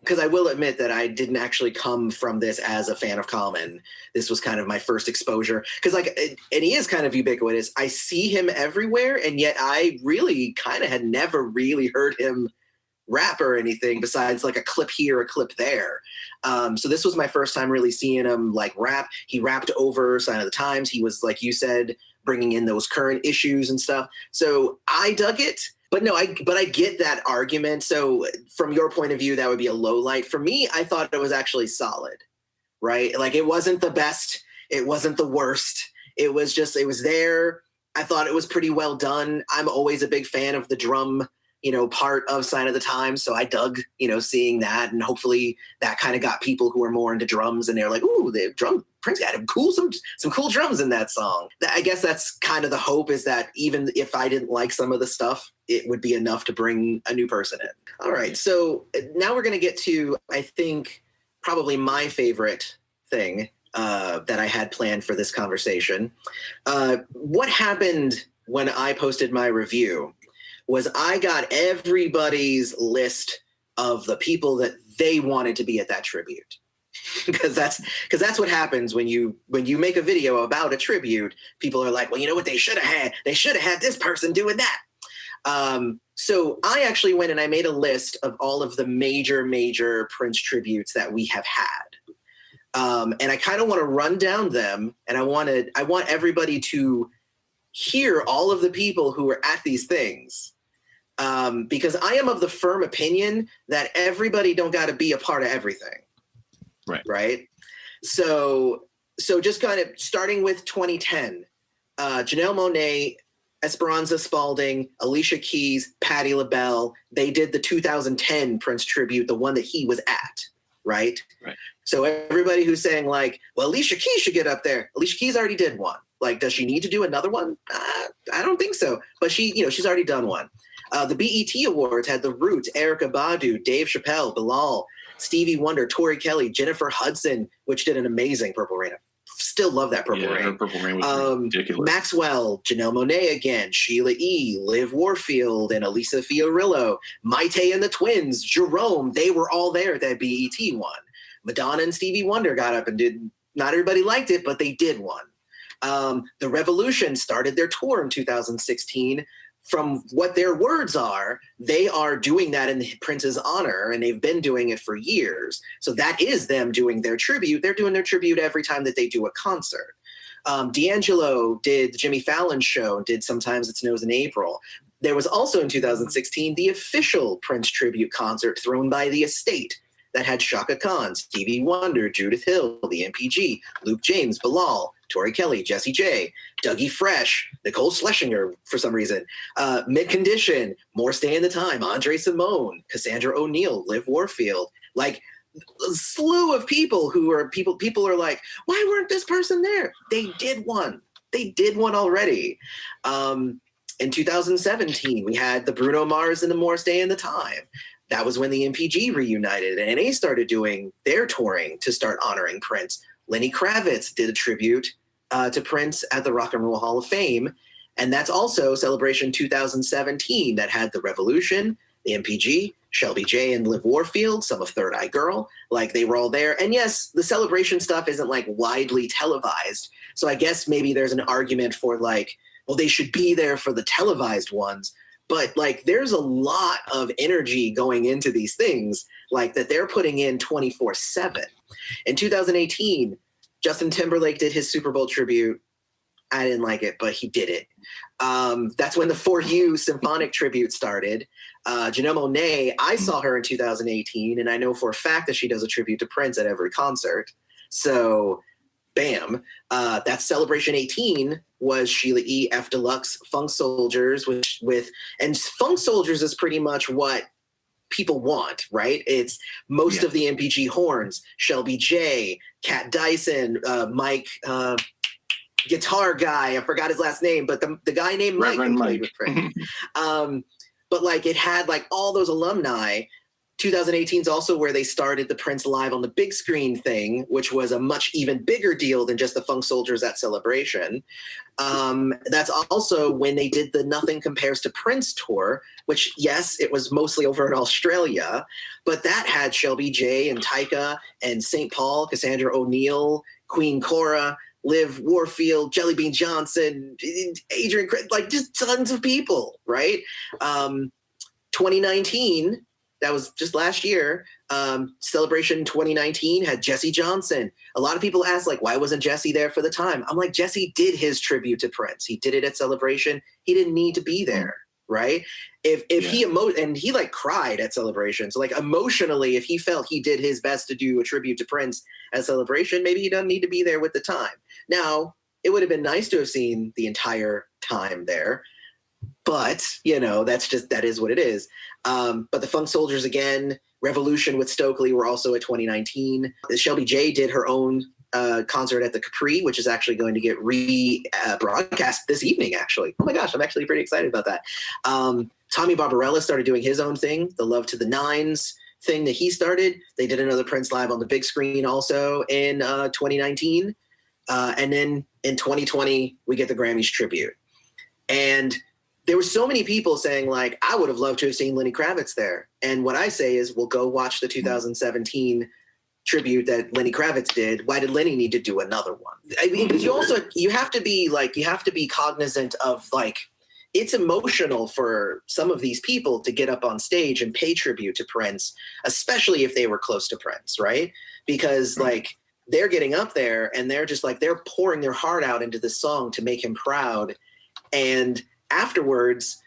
Because I will admit that I didn't actually come from this as a fan of Common. This was kind of my first exposure. Because and he is kind of ubiquitous. I see him everywhere, and yet I really kind of had never really heard him rap or anything besides like a clip here, a clip there. So this was my first time really seeing him like rap. He rapped over Sign of the Times. He was, like you said, bringing in those current issues and stuff. So I dug it. But no, I get that argument. So from your point of view, that would be a low light. For me, I thought it was actually solid, right? Like, it wasn't the best. It wasn't the worst. It was there. I thought it was pretty well done. I'm always a big fan of the drum part of Sign of the Times. So I dug, seeing that, and hopefully that kind of got people who are more into drums, and they're like, ooh, the drum, Prince got some cool drums in that song. I guess that's kind of the hope, is that even if I didn't like some of the stuff, it would be enough to bring a new person in. All right. So now we're going to get to, I think, probably my favorite thing that I had planned for this conversation. What happened when I posted my review was I got everybody's list of the people that they wanted to be at that tribute. because that's what happens when you make a video about a tribute. People are like, well, you know what they should have had? They should have had this person doing that. So I actually went and I made a list of all of the major Prince tributes that we have had. And I kind of want to run down them, and I want everybody to hear all of the people who were at these things. Because I am of the firm opinion that everybody don't got to be a part of everything. Right. So just kind of starting with 2010, Janelle Monáe, Esperanza Spalding, Alicia Keys, Patti LaBelle, they did the 2010 Prince tribute, the one that he was at. Right. So everybody who's saying like, well, Alicia Keys should get up there. Alicia Keys already did one. Like, does she need to do another one? I don't think so. But she's already done one. The BET Awards had The Roots, Erykah Badu, Dave Chappelle, Bilal, Stevie Wonder, Tori Kelly, Jennifer Hudson, which did an amazing Purple Rain. Still love that Purple Rain. Purple Rain was ridiculous. Maxwell, Janelle Monáe again, Sheila E., Liv Warfield, and Elisa Fiorillo, Maite and the Twins, Jerome, they were all there at that BET one. Madonna and Stevie Wonder got up and did, not everybody liked it, but they did one. The Revolution started their tour in 2016. from what their words are, they are doing that in Prince's honor, and they've been doing it for years. So that is them doing their tribute. They're doing their tribute every time that they do a concert. D'Angelo did the Jimmy Fallon show, did Sometimes It Snows in April. There was also in 2016 the official Prince tribute concert thrown by the estate that had Chaka Khan, Stevie Wonder, Judith Hill, the MPG, Luke James, Bilal, Tori Kelly, Jessie J, Dougie Fresh, Nicole Schlesinger for some reason, Mid Condition, More Stay in the Time, Andre Simone, Cassandra O'Neill, Liv Warfield, like a slew of people who are people are like, why weren't this person there? They did one. They did one already. In 2017, we had the Bruno Mars and the More Stay in the Time. That was when the MPG reunited and they started doing their touring to start honoring Prince. Lenny Kravitz did a tribute to Prince at the Rock and Roll Hall of Fame. And that's also Celebration 2017 that had The Revolution, the MPG, Shelby J and Liv Warfield, some of Third Eye Girl, like they were all there. And yes, the Celebration stuff isn't like widely televised. So I guess maybe there's an argument for like, well, they should be there for the televised ones. But like, there's a lot of energy going into these things, like that they're putting in 24/7. In 2018, Justin Timberlake did his Super Bowl tribute. I didn't like it, but he did it. That's when the For You symphonic tribute started. Janelle Monáe, I saw her in 2018, and I know for a fact that she does a tribute to Prince at every concert. So, bam. That's Celebration 18 was Sheila E. F. Deluxe, Funk Soldiers, and Funk Soldiers is pretty much what people want, right? It's most of the MPG horns, Shelby J, Kat Dyson, Mike, guitar guy, I forgot his last name, but the guy named Mike who played with Prince. But like it had like all those alumni. 2018 is also where they started the Prince Live on the Big Screen thing, which was a much even bigger deal than just the Funk Soldiers at Celebration. That's also when they did the Nothing Compares to Prince tour, which, yes, it was mostly over in Australia, but that had Shelby J and Tyka and St. Paul, Cassandra O'Neill, Queen Cora, Liv Warfield, Jelly Bean Johnson, Adrian, like just tons of people, right? 2019, that was just last year. Celebration 2019 had Jesse Johnson. A lot of people ask, like, why wasn't Jesse there for the time? I'm like, Jesse did his tribute to Prince. He did it at Celebration. He didn't need to be there, right? He like cried at Celebration. So like emotionally, if he felt he did his best to do a tribute to Prince at Celebration, maybe he doesn't need to be there with the time. Now, it would have been nice to have seen the entire time there. But, you know, that is what it is. But the Funk Soldiers, again, Revolution with Stokely were also at 2019. Shelby J did her own concert at the Capri, which is actually going to get broadcast this evening, actually. Oh my gosh, I'm actually pretty excited about that. Tommy Barbarella started doing his own thing, the Love to the Nines thing that he started. They did another Prince Live on the Big Screen also in 2019. And then in 2020, we get the Grammys tribute. And there were so many people saying, like, I would have loved to have seen Lenny Kravitz there. And what I say is, well, go watch the 2017 tribute that Lenny Kravitz did. Why did Lenny need to do another one? I mean, because you have to be cognizant of, like, it's emotional for some of these people to get up on stage and pay tribute to Prince, especially if they were close to Prince, right? Because, like, they're getting up there and they're just like, they're pouring their heart out into this song to make him proud. And afterwards,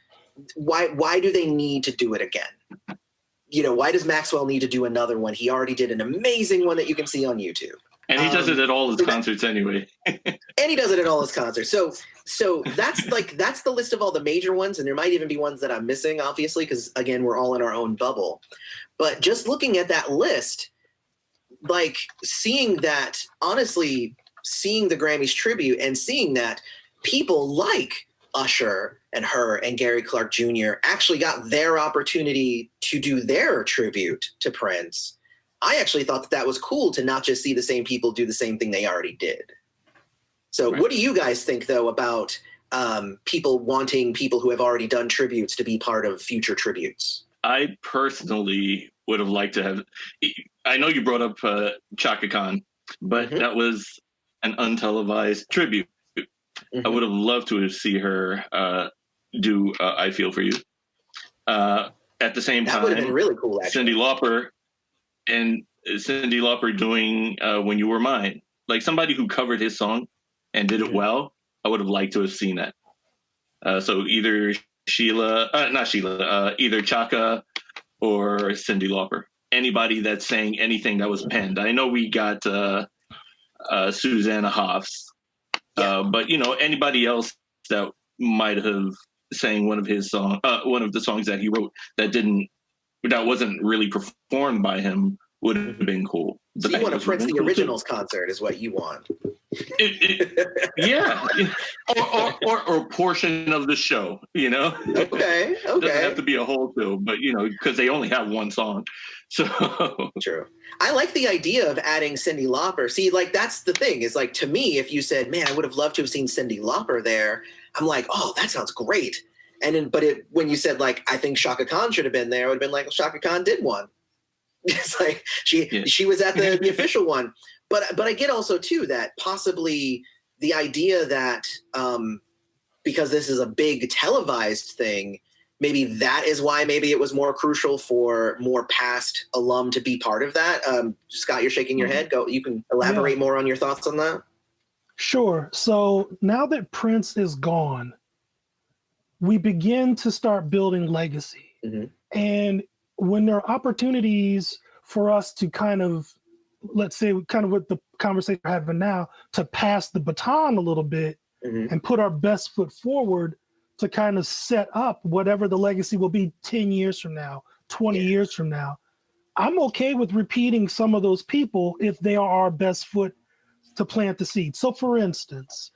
why do they need to do it again? You know, why does Maxwell need to do another one? He already did an amazing one that you can see on YouTube. And he does it at all his concerts anyway. And he does it at all his concerts. So that's the list of all the major ones. And there might even be ones that I'm missing, obviously, because again, we're all in our own bubble. But just looking at that list, like seeing that, honestly, seeing the Grammys tribute and seeing that people like Usher and her and Gary Clark Jr. actually got their opportunity to do their tribute to Prince, I actually thought that was cool to not just see the same people do the same thing they already did. So What do you guys think, though, about people wanting people who have already done tributes to be part of future tributes? I personally would have liked to have, I know you brought up Chaka Khan, but that was an untelevised tribute. I would have loved to see her do "I Feel for You." At the same That would have time, been really cool, actually. Cyndi Lauper doing "When You Were Mine." Like somebody who covered his song and did it well. I would have liked to have seen that. So either either Chaka or Cyndi Lauper. Anybody that's saying anything that was penned. I know we got Susanna Hoffs, but anybody else that might have sang one of his one of the songs that he wrote that wasn't really performed by him would have been cool. So you want a Prince the Originals concert is what you want. Yeah. or a portion of the show, Okay. It doesn't have to be a whole show, but because they only have one song. So true. I like the idea of adding Cyndi Lauper. See, like that's the thing, is like, to me, if you said, man, I would have loved to have seen Cyndi Lauper there, I'm like, oh, that sounds great. And then when you said, like, I think Shaka Khan should have been there, I would have been like, well, Shaka Khan did one. It's like she was at the official one. But I get also too that possibly the idea that because this is a big televised thing, maybe that is why maybe it was more crucial for more past alum to be part of that. Scott, you're shaking your head. Go. You can elaborate more on your thoughts on that. Sure. So now that Prince is gone, we begin to start building legacy. Mm-hmm. And when there are opportunities for us to kind of, let's say, kind of what the conversation we're having now, to pass the baton a little bit and put our best foot forward to kind of set up whatever the legacy will be 10 years from now, 20 years from now, I'm okay with repeating some of those people if they are our best foot to plant the seed. So for instance,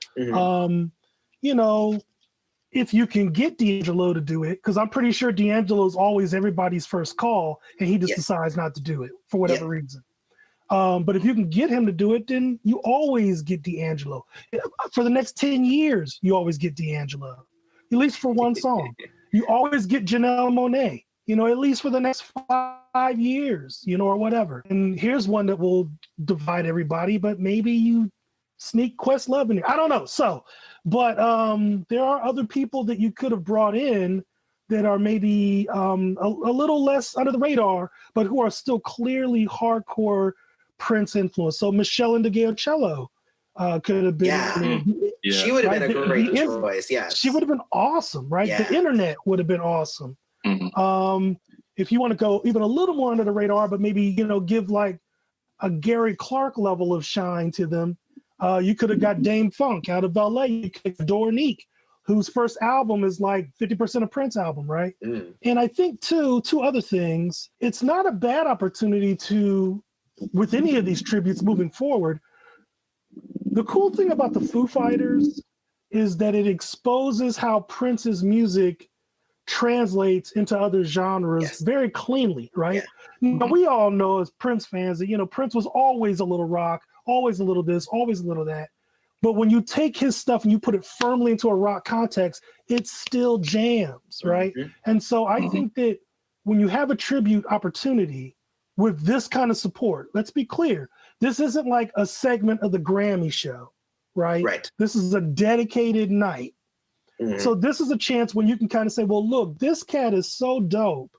if you can get D'Angelo to do it, because I'm pretty sure D'Angelo is always everybody's first call, and he just decides not to do it for whatever reason. But if you can get him to do it, then you always get D'Angelo. For the next 10 years, you always get D'Angelo, at least for one song. You always get Janelle Monáe, at least for the next 5 years, or whatever. And here's one that will divide everybody, but maybe you sneak Questlove in there. I don't know. But there are other people that you could have brought in that are maybe a little less under the radar, but who are still clearly hardcore Prince influence. So Michelle Ndegeocello could have been. She would have been a great choice. Yes, she would have been awesome, right? The internet would have been awesome. Mm-hmm. If you want to go even a little more under the radar, but maybe give like a Gary Clark level of shine to them. You could have got Dame Funk out of LA. You could have Dornique, whose first album is like 50% of Prince album, right? And I think two other things. It's not a bad opportunity to, with any of these tributes moving forward. The cool thing about the Foo Fighters is that it exposes how Prince's music translates into other genres very cleanly, right? Now, we all know as Prince fans that, Prince was always a little rock, always a little this, always a little that. But when you take his stuff and you put it firmly into a rock context, it still jams, right? And so I think that when you have a tribute opportunity with this kind of support, let's be clear, this isn't like a segment of the Grammy show, right? This is a dedicated night. So this is a chance when you can kind of say, well, look, this cat is so dope.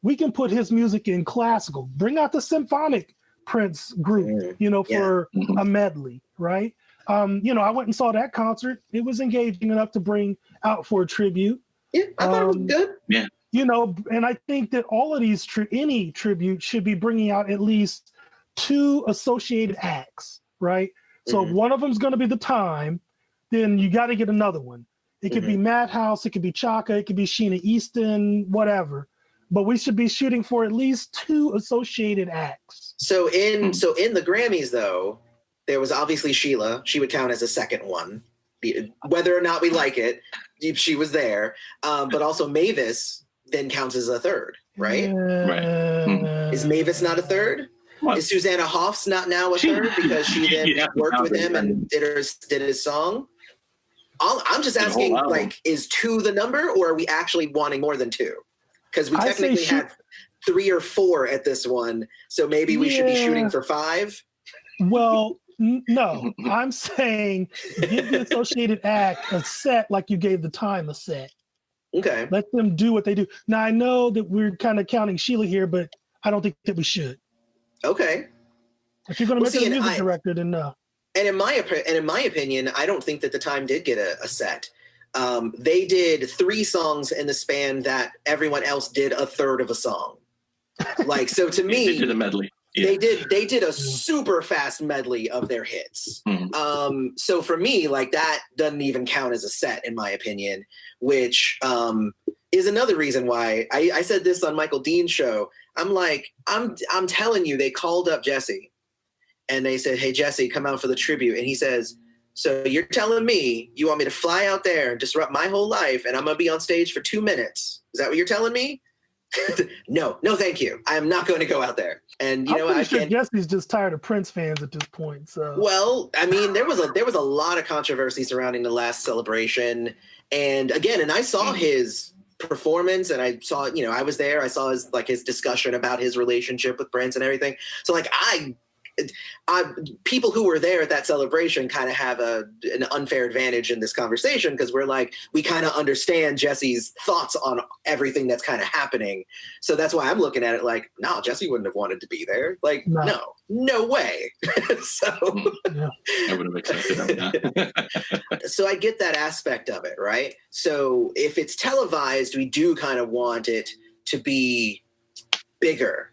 We can put his music in classical, bring out the symphonic Prince group, for a medley, right? I went and saw that concert. It was engaging enough to bring out for a tribute. Yeah, I thought it was good. Yeah. And I think that all of these, any tribute should be bringing out at least 2 associated acts, right? So if one of them's going to be The Time, then you got to get another one. It could be Madhouse, it could be Chaka, it could be Sheena Easton, whatever. But we should be shooting for at least 2 associated acts. So in the Grammys, though, there was obviously Sheila. She would count as a second one, whether or not we like it. She was there, but also Mavis then counts as a third, right? Is Mavis not a third? What? Is Susanna Hoffs not now a third because she then worked with him and did his song? I'm just asking, like, is 2 the number, or are we actually wanting more than 2? Because we technically had 3 or 4 at this one, so maybe we should be shooting for 5. Well, no, I'm saying give the associated act a set like you gave The Time a set. Okay. Let them do what they do. Now, I know that we're kind of counting Sheila here, but I don't think that we should. Okay. If you're going to make it a music director, then no. And in my opinion, I don't think that the time did get a set. They did 3 songs in the span that everyone else did a third of a song. Like, so to me, they did a medley. Yeah. They did a super fast medley of their hits. Mm-hmm. So for me, like, that doesn't even count as a set, in my opinion, which is another reason why I said this on Michael Dean's show. I'm like, I'm telling you, they called up Jesse and they said, hey, Jesse, come out for the tribute. And he says, so you're telling me you want me to fly out there and disrupt my whole life and I'm going to be on stage for 2 minutes? Is that what you're telling me? No, thank you. I am not going to go out there. And I'm sure Jesse's just tired of Prince fans at this point. So, well, I mean, there was a lot of controversy surrounding the last celebration, and I saw his performance, and I saw, I was there. I saw his discussion about his relationship with Prince and everything. So, like, people who were there at that celebration kind of have an unfair advantage in this conversation because we kind of understand Jesse's thoughts on everything that's kind of happening. So that's why I'm looking at it like, no, Jesse wouldn't have wanted to be there. Like, no way. So I would have accepted that. So I get that aspect of it, right? So if it's televised, we do kind of want it to be bigger.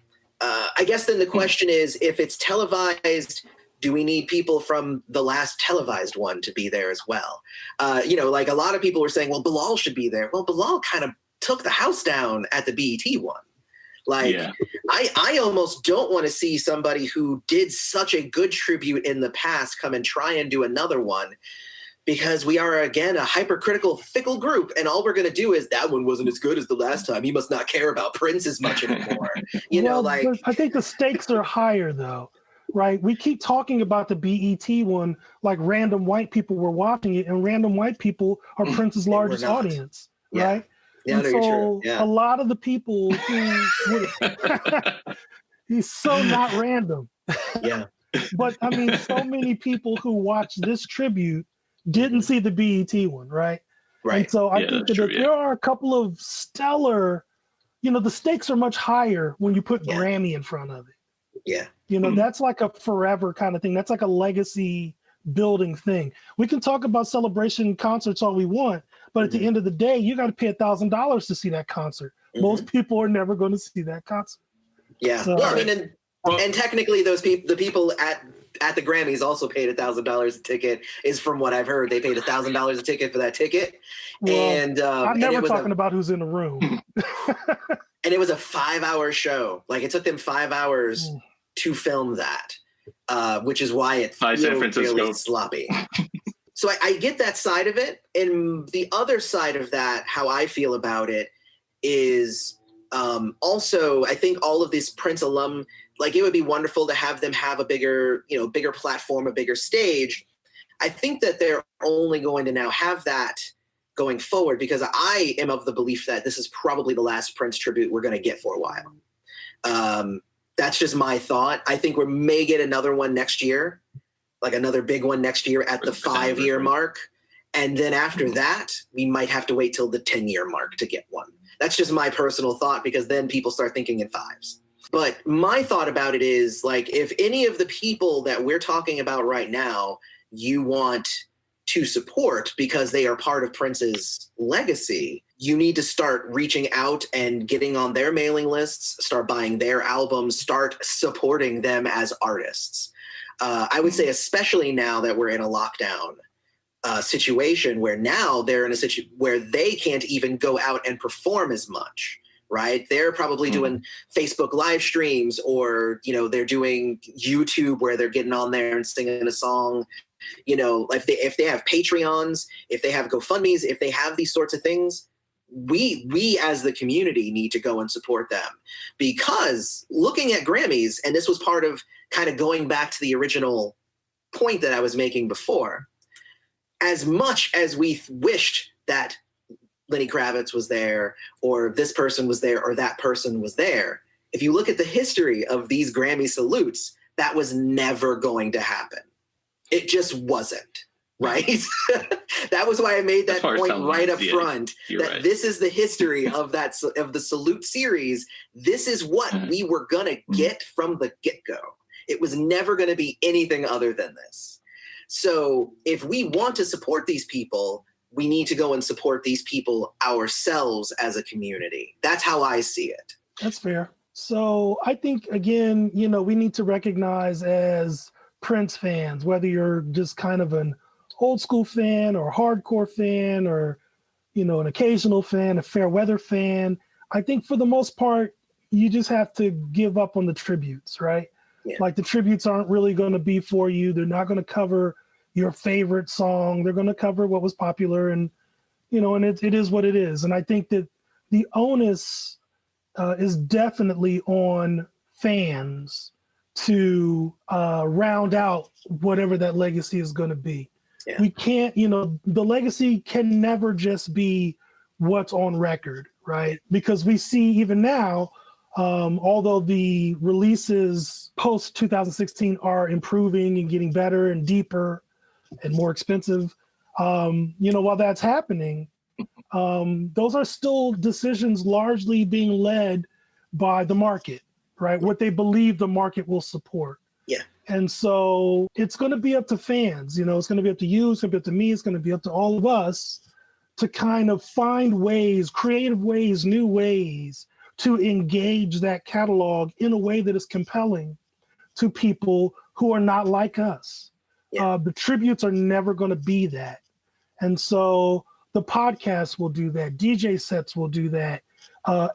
I guess then the question is, if it's televised, do we need people from the last televised one to be there as well? Like a lot of people were saying, well, Bilal should be there. Well, Bilal kind of took the house down at the BET one. Like, yeah. I almost don't want to see somebody who did such a good tribute in the past come and try and do another one, because we are, again, a hypercritical, fickle group. And all we're going to do is, that one wasn't as good as the last time. He must not care about Prince as much anymore. I think the stakes are higher, though, right? We keep talking about the BET one like random white people were watching it, and random white people are Prince's largest audience, right? Yeah, and so a lot of the people who he's so not random. Yeah. But, I mean, so many people who watched this tribute didn't see the BET one, right? Right. And so I think that there are a couple of stellar, the stakes are much higher when you put Grammy in front of it. Yeah. That's like a forever kind of thing. That's like a legacy building thing. We can talk about celebration concerts all we want, but at the end of the day, you got to pay $1,000 to see that concert. Most people are never going to see that concert. Yeah. So, well, I mean, and technically the people at the Grammys also paid $1,000 a ticket, is from what I've heard. They paid $1,000 a ticket for that ticket. Well, and I'm never talking about who's in the room. And it was a 5-hour show. Like, it took them 5 hours to film that, which is why it feels really sloppy. So I get that side of it. And the other side of that, how I feel about it, is also, I think all of these Prince alum, like, it would be wonderful to have them have a bigger platform, a bigger stage. I think that they're only going to now have that going forward, because I am of the belief that this is probably the last Prince tribute we're going to get for a while. That's just my thought. I think we may get another one next year, like another big one next year at the 5-year mark. And then after that, we might have to wait till the 10-year mark to get one. That's just my personal thought, because then people start thinking in fives. But my thought about it is, like, if any of the people that we're talking about right now you want to support because they are part of Prince's legacy, you need to start reaching out and getting on their mailing lists, start buying their albums, start supporting them as artists. I would say, especially now that we're in a lockdown situation, where now they're in a situation where they can't even go out and perform as much. Right? They're probably doing Facebook live streams, or, they're doing YouTube where they're getting on there and singing a song. If they have Patreons, if they have GoFundMes, if they have these sorts of things, we as the community need to go and support them. Because looking at Grammys, and this was part of kind of going back to the original point that I was making before, as much as we wished that Lenny Kravitz was there, or this person was there, or that person was there, if you look at the history of these Grammy salutes, that was never going to happen. It just wasn't. right? That was why I made that point right up front, that this is the history of the Salute series. This is what we were going to get from the get-go. It was never going to be anything other than this. So if we want to support these people, we need to go and support these people ourselves as a community. That's how I see it. That's fair. So I think, again, we need to recognize as Prince fans, whether you're just kind of an old school fan or hardcore fan or, an occasional fan, a fair weather fan, I think for the most part, you just have to give up on the tributes, right? Yeah. Like the tributes aren't really going to be for you. They're not going to cover your favorite song. They're going to cover what was popular and, and it is what it is. And I think that the onus is definitely on fans to round out whatever that legacy is going to be. Yeah. We can't, the legacy can never just be what's on record, right? Because we see even now, although the releases post 2016 are improving and getting better and deeper and more expensive, while that's happening, those are still decisions largely being led by the market, right? What they believe the market will support. Yeah. And so it's going to be up to fans, it's going to be up to you, it's going to be up to me, it's going to be up to all of us to kind of find ways, creative ways, new ways to engage that catalog in a way that is compelling to people who are not like us. Yeah. The tributes are never going to be that. And so the podcast will do that. DJ sets will do that.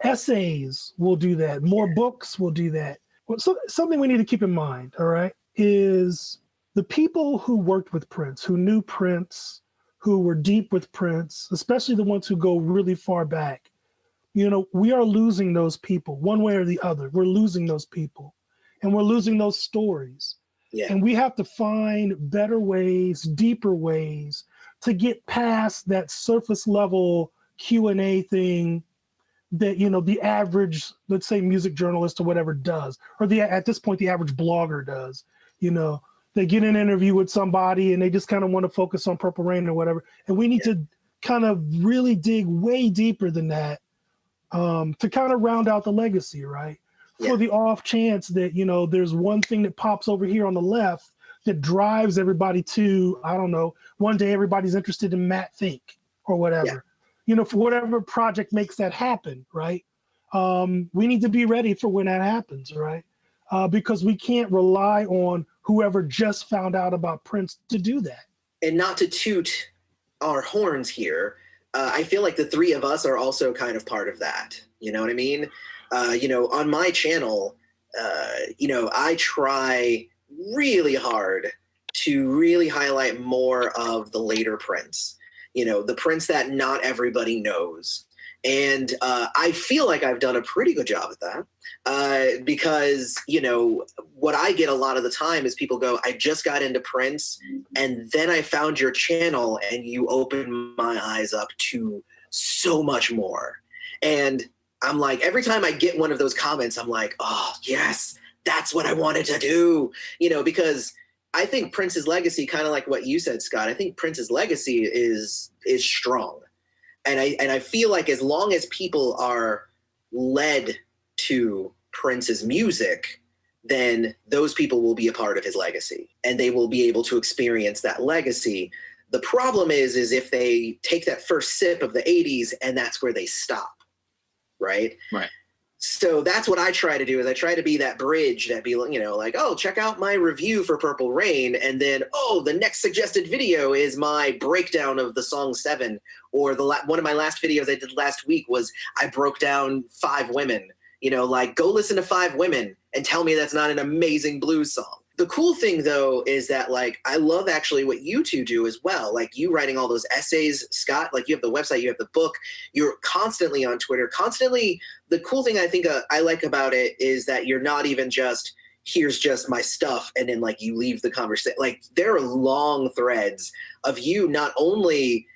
Essays will do that. More books will do that. So something we need to keep in mind, all right, is the people who worked with Prince, who knew Prince, who were deep with Prince, especially the ones who go really far back. We are losing those people one way or the other. We're losing those people and we're losing those stories. Yeah. And we have to find better ways, deeper ways to get past that surface level Q&A thing that, the average, let's say music journalist or whatever does, or at this point, the average blogger does. They get an interview with somebody and they just kind of want to focus on Purple Rain or whatever. And we need to kind of really dig way deeper than that to kind of round out the legacy, right? For the off chance that, there's one thing that pops over here on the left that drives everybody to, I don't know, one day everybody's interested in Matt Fink or whatever, for whatever project makes that happen, right? We need to be ready for when that happens, right? Because we can't rely on whoever just found out about Prince to do that. And not to toot our horns here, I feel like the three of us are also kind of part of that. You know what I mean? On my channel, I try really hard to really highlight more of the later Prince, the Prince that not everybody knows. And I feel like I've done a pretty good job at that because, what I get a lot of the time is people go, I just got into Prince and then I found your channel and you opened my eyes up to so much more. And I'm like, every time I get one of those comments, I'm like, oh, yes, that's what I wanted to do, because I think Prince's legacy, kind of like what you said, Scott, I think Prince's legacy is strong. And I feel like as long as people are led to Prince's music, then those people will be a part of his legacy and they will be able to experience that legacy. The problem is if they take that first sip of the 80s and that's where they stop. Right. So that's what I try to do is I try to be that bridge that be, like, oh, check out my review for Purple Rain. And then, oh, the next suggested video is my breakdown of the song 7. Or one of my last videos I did last week was I broke down 5 Women, go listen to 5 Women and tell me that's not an amazing blues song. The cool thing, though, is that, I love actually what you two do as well. Like, you writing all those essays, Scott, you have the website, you have the book, you're constantly on Twitter, constantly. The cool thing I think I like about it is that you're not even just, here's just my stuff, and then, you leave the conversation. There are long threads of you not only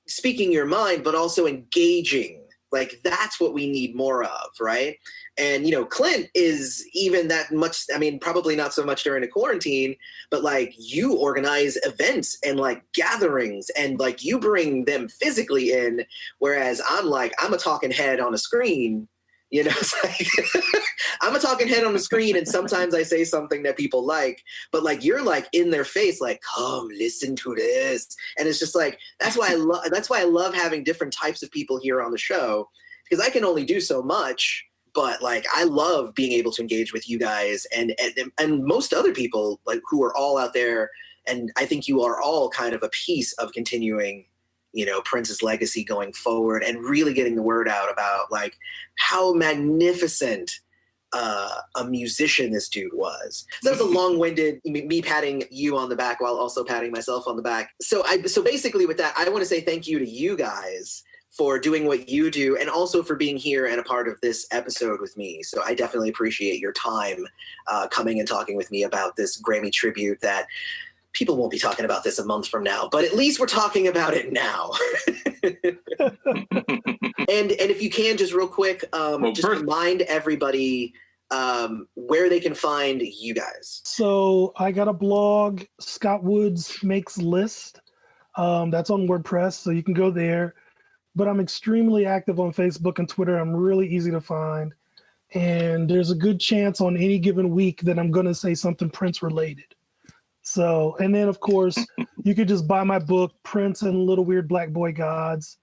speaking your mind, but also engaging, Like, that's what we need more of, right? And, Clint is even that much, I mean, probably not so much during a quarantine, but like you organize events and like gatherings and like you bring them physically in. Whereas I'm a talking head on a screen, it's like I'm a talking head on the screen. And sometimes I say something that people like, but like, you're like in their face, like, come listen to this. And it's just like, that's why I love having different types of people here on the show, because I can only do so much. But like, I love being able to engage with you guys and most other people like who are all out there. And I think you are all kind of a piece of continuing, Prince's legacy going forward and really getting the word out about like how magnificent a musician this dude was. So that was a long-winded me patting you on the back while also patting myself on the back. So basically with that, I want to say thank you to you guys for doing what you do and also for being here and a part of this episode with me. So I definitely appreciate your time coming and talking with me about this Grammy tribute that people won't be talking about this a month from now, but at least we're talking about it now. And if you can, just real quick, remind everybody where they can find you guys. So I got a blog, Scott Woods Makes List. That's on WordPress, so you can go there. But I'm extremely active on Facebook and Twitter. I'm really easy to find. And there's a good chance on any given week that I'm going to say something Prince related. So, and then of course, you could just buy my book, Prince and Little Weird Black Boy Gods.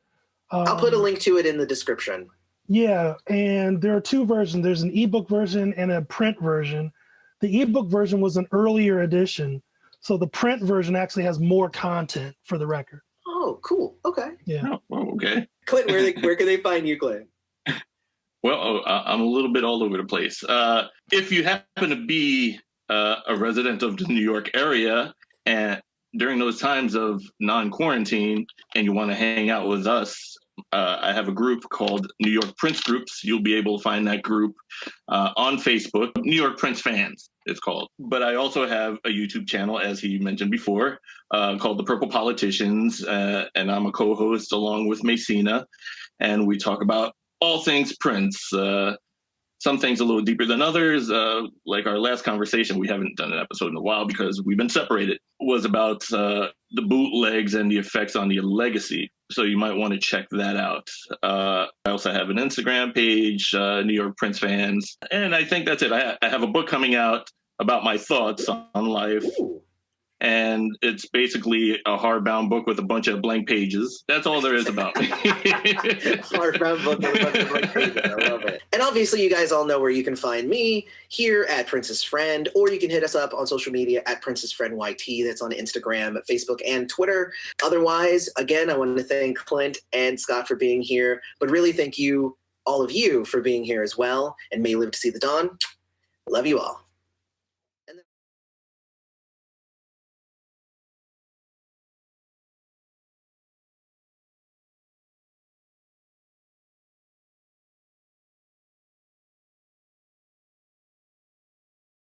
I'll put a link to it in the description. Yeah, and there are two versions. There's an ebook version and a print version. The ebook version was an earlier edition, so the print version actually has more content, for the record. Oh, cool. Okay. Yeah. Oh, okay. Clint, where can they find you, Clint? Well, I'm a little bit all over the place. If you happen to be a resident of the New York area and during those times of non-quarantine and you want to hang out with us, I have a group called New York Prince Groups. You'll be able to find that group on Facebook, New York Prince Fans, it's called. But I also have a YouTube channel, as he mentioned before, called The Purple Politicians, and I'm a co-host along with Messina, and we talk about all things Prince. Some things a little deeper than others. Like our last conversation, we haven't done an episode in a while because we've been separated, was about the bootlegs and the effects on the legacy. So you might want to check that out. I also have an Instagram page, New York Prince Fans. And I think that's it. I have a book coming out about my thoughts on life. Ooh. And it's basically a hardbound book with a bunch of blank pages. That's all there is about me. Hardbound book with a bunch of blank pages. I love it. And obviously, you guys all know where you can find me here at Prince's Friend, or you can hit us up on social media at Prince's Friend YT. That's on Instagram, Facebook, and Twitter. Otherwise, again, I want to thank Clint and Scott for being here, but really thank you, all of you, for being here as well. And may you live to see the dawn. Love you all.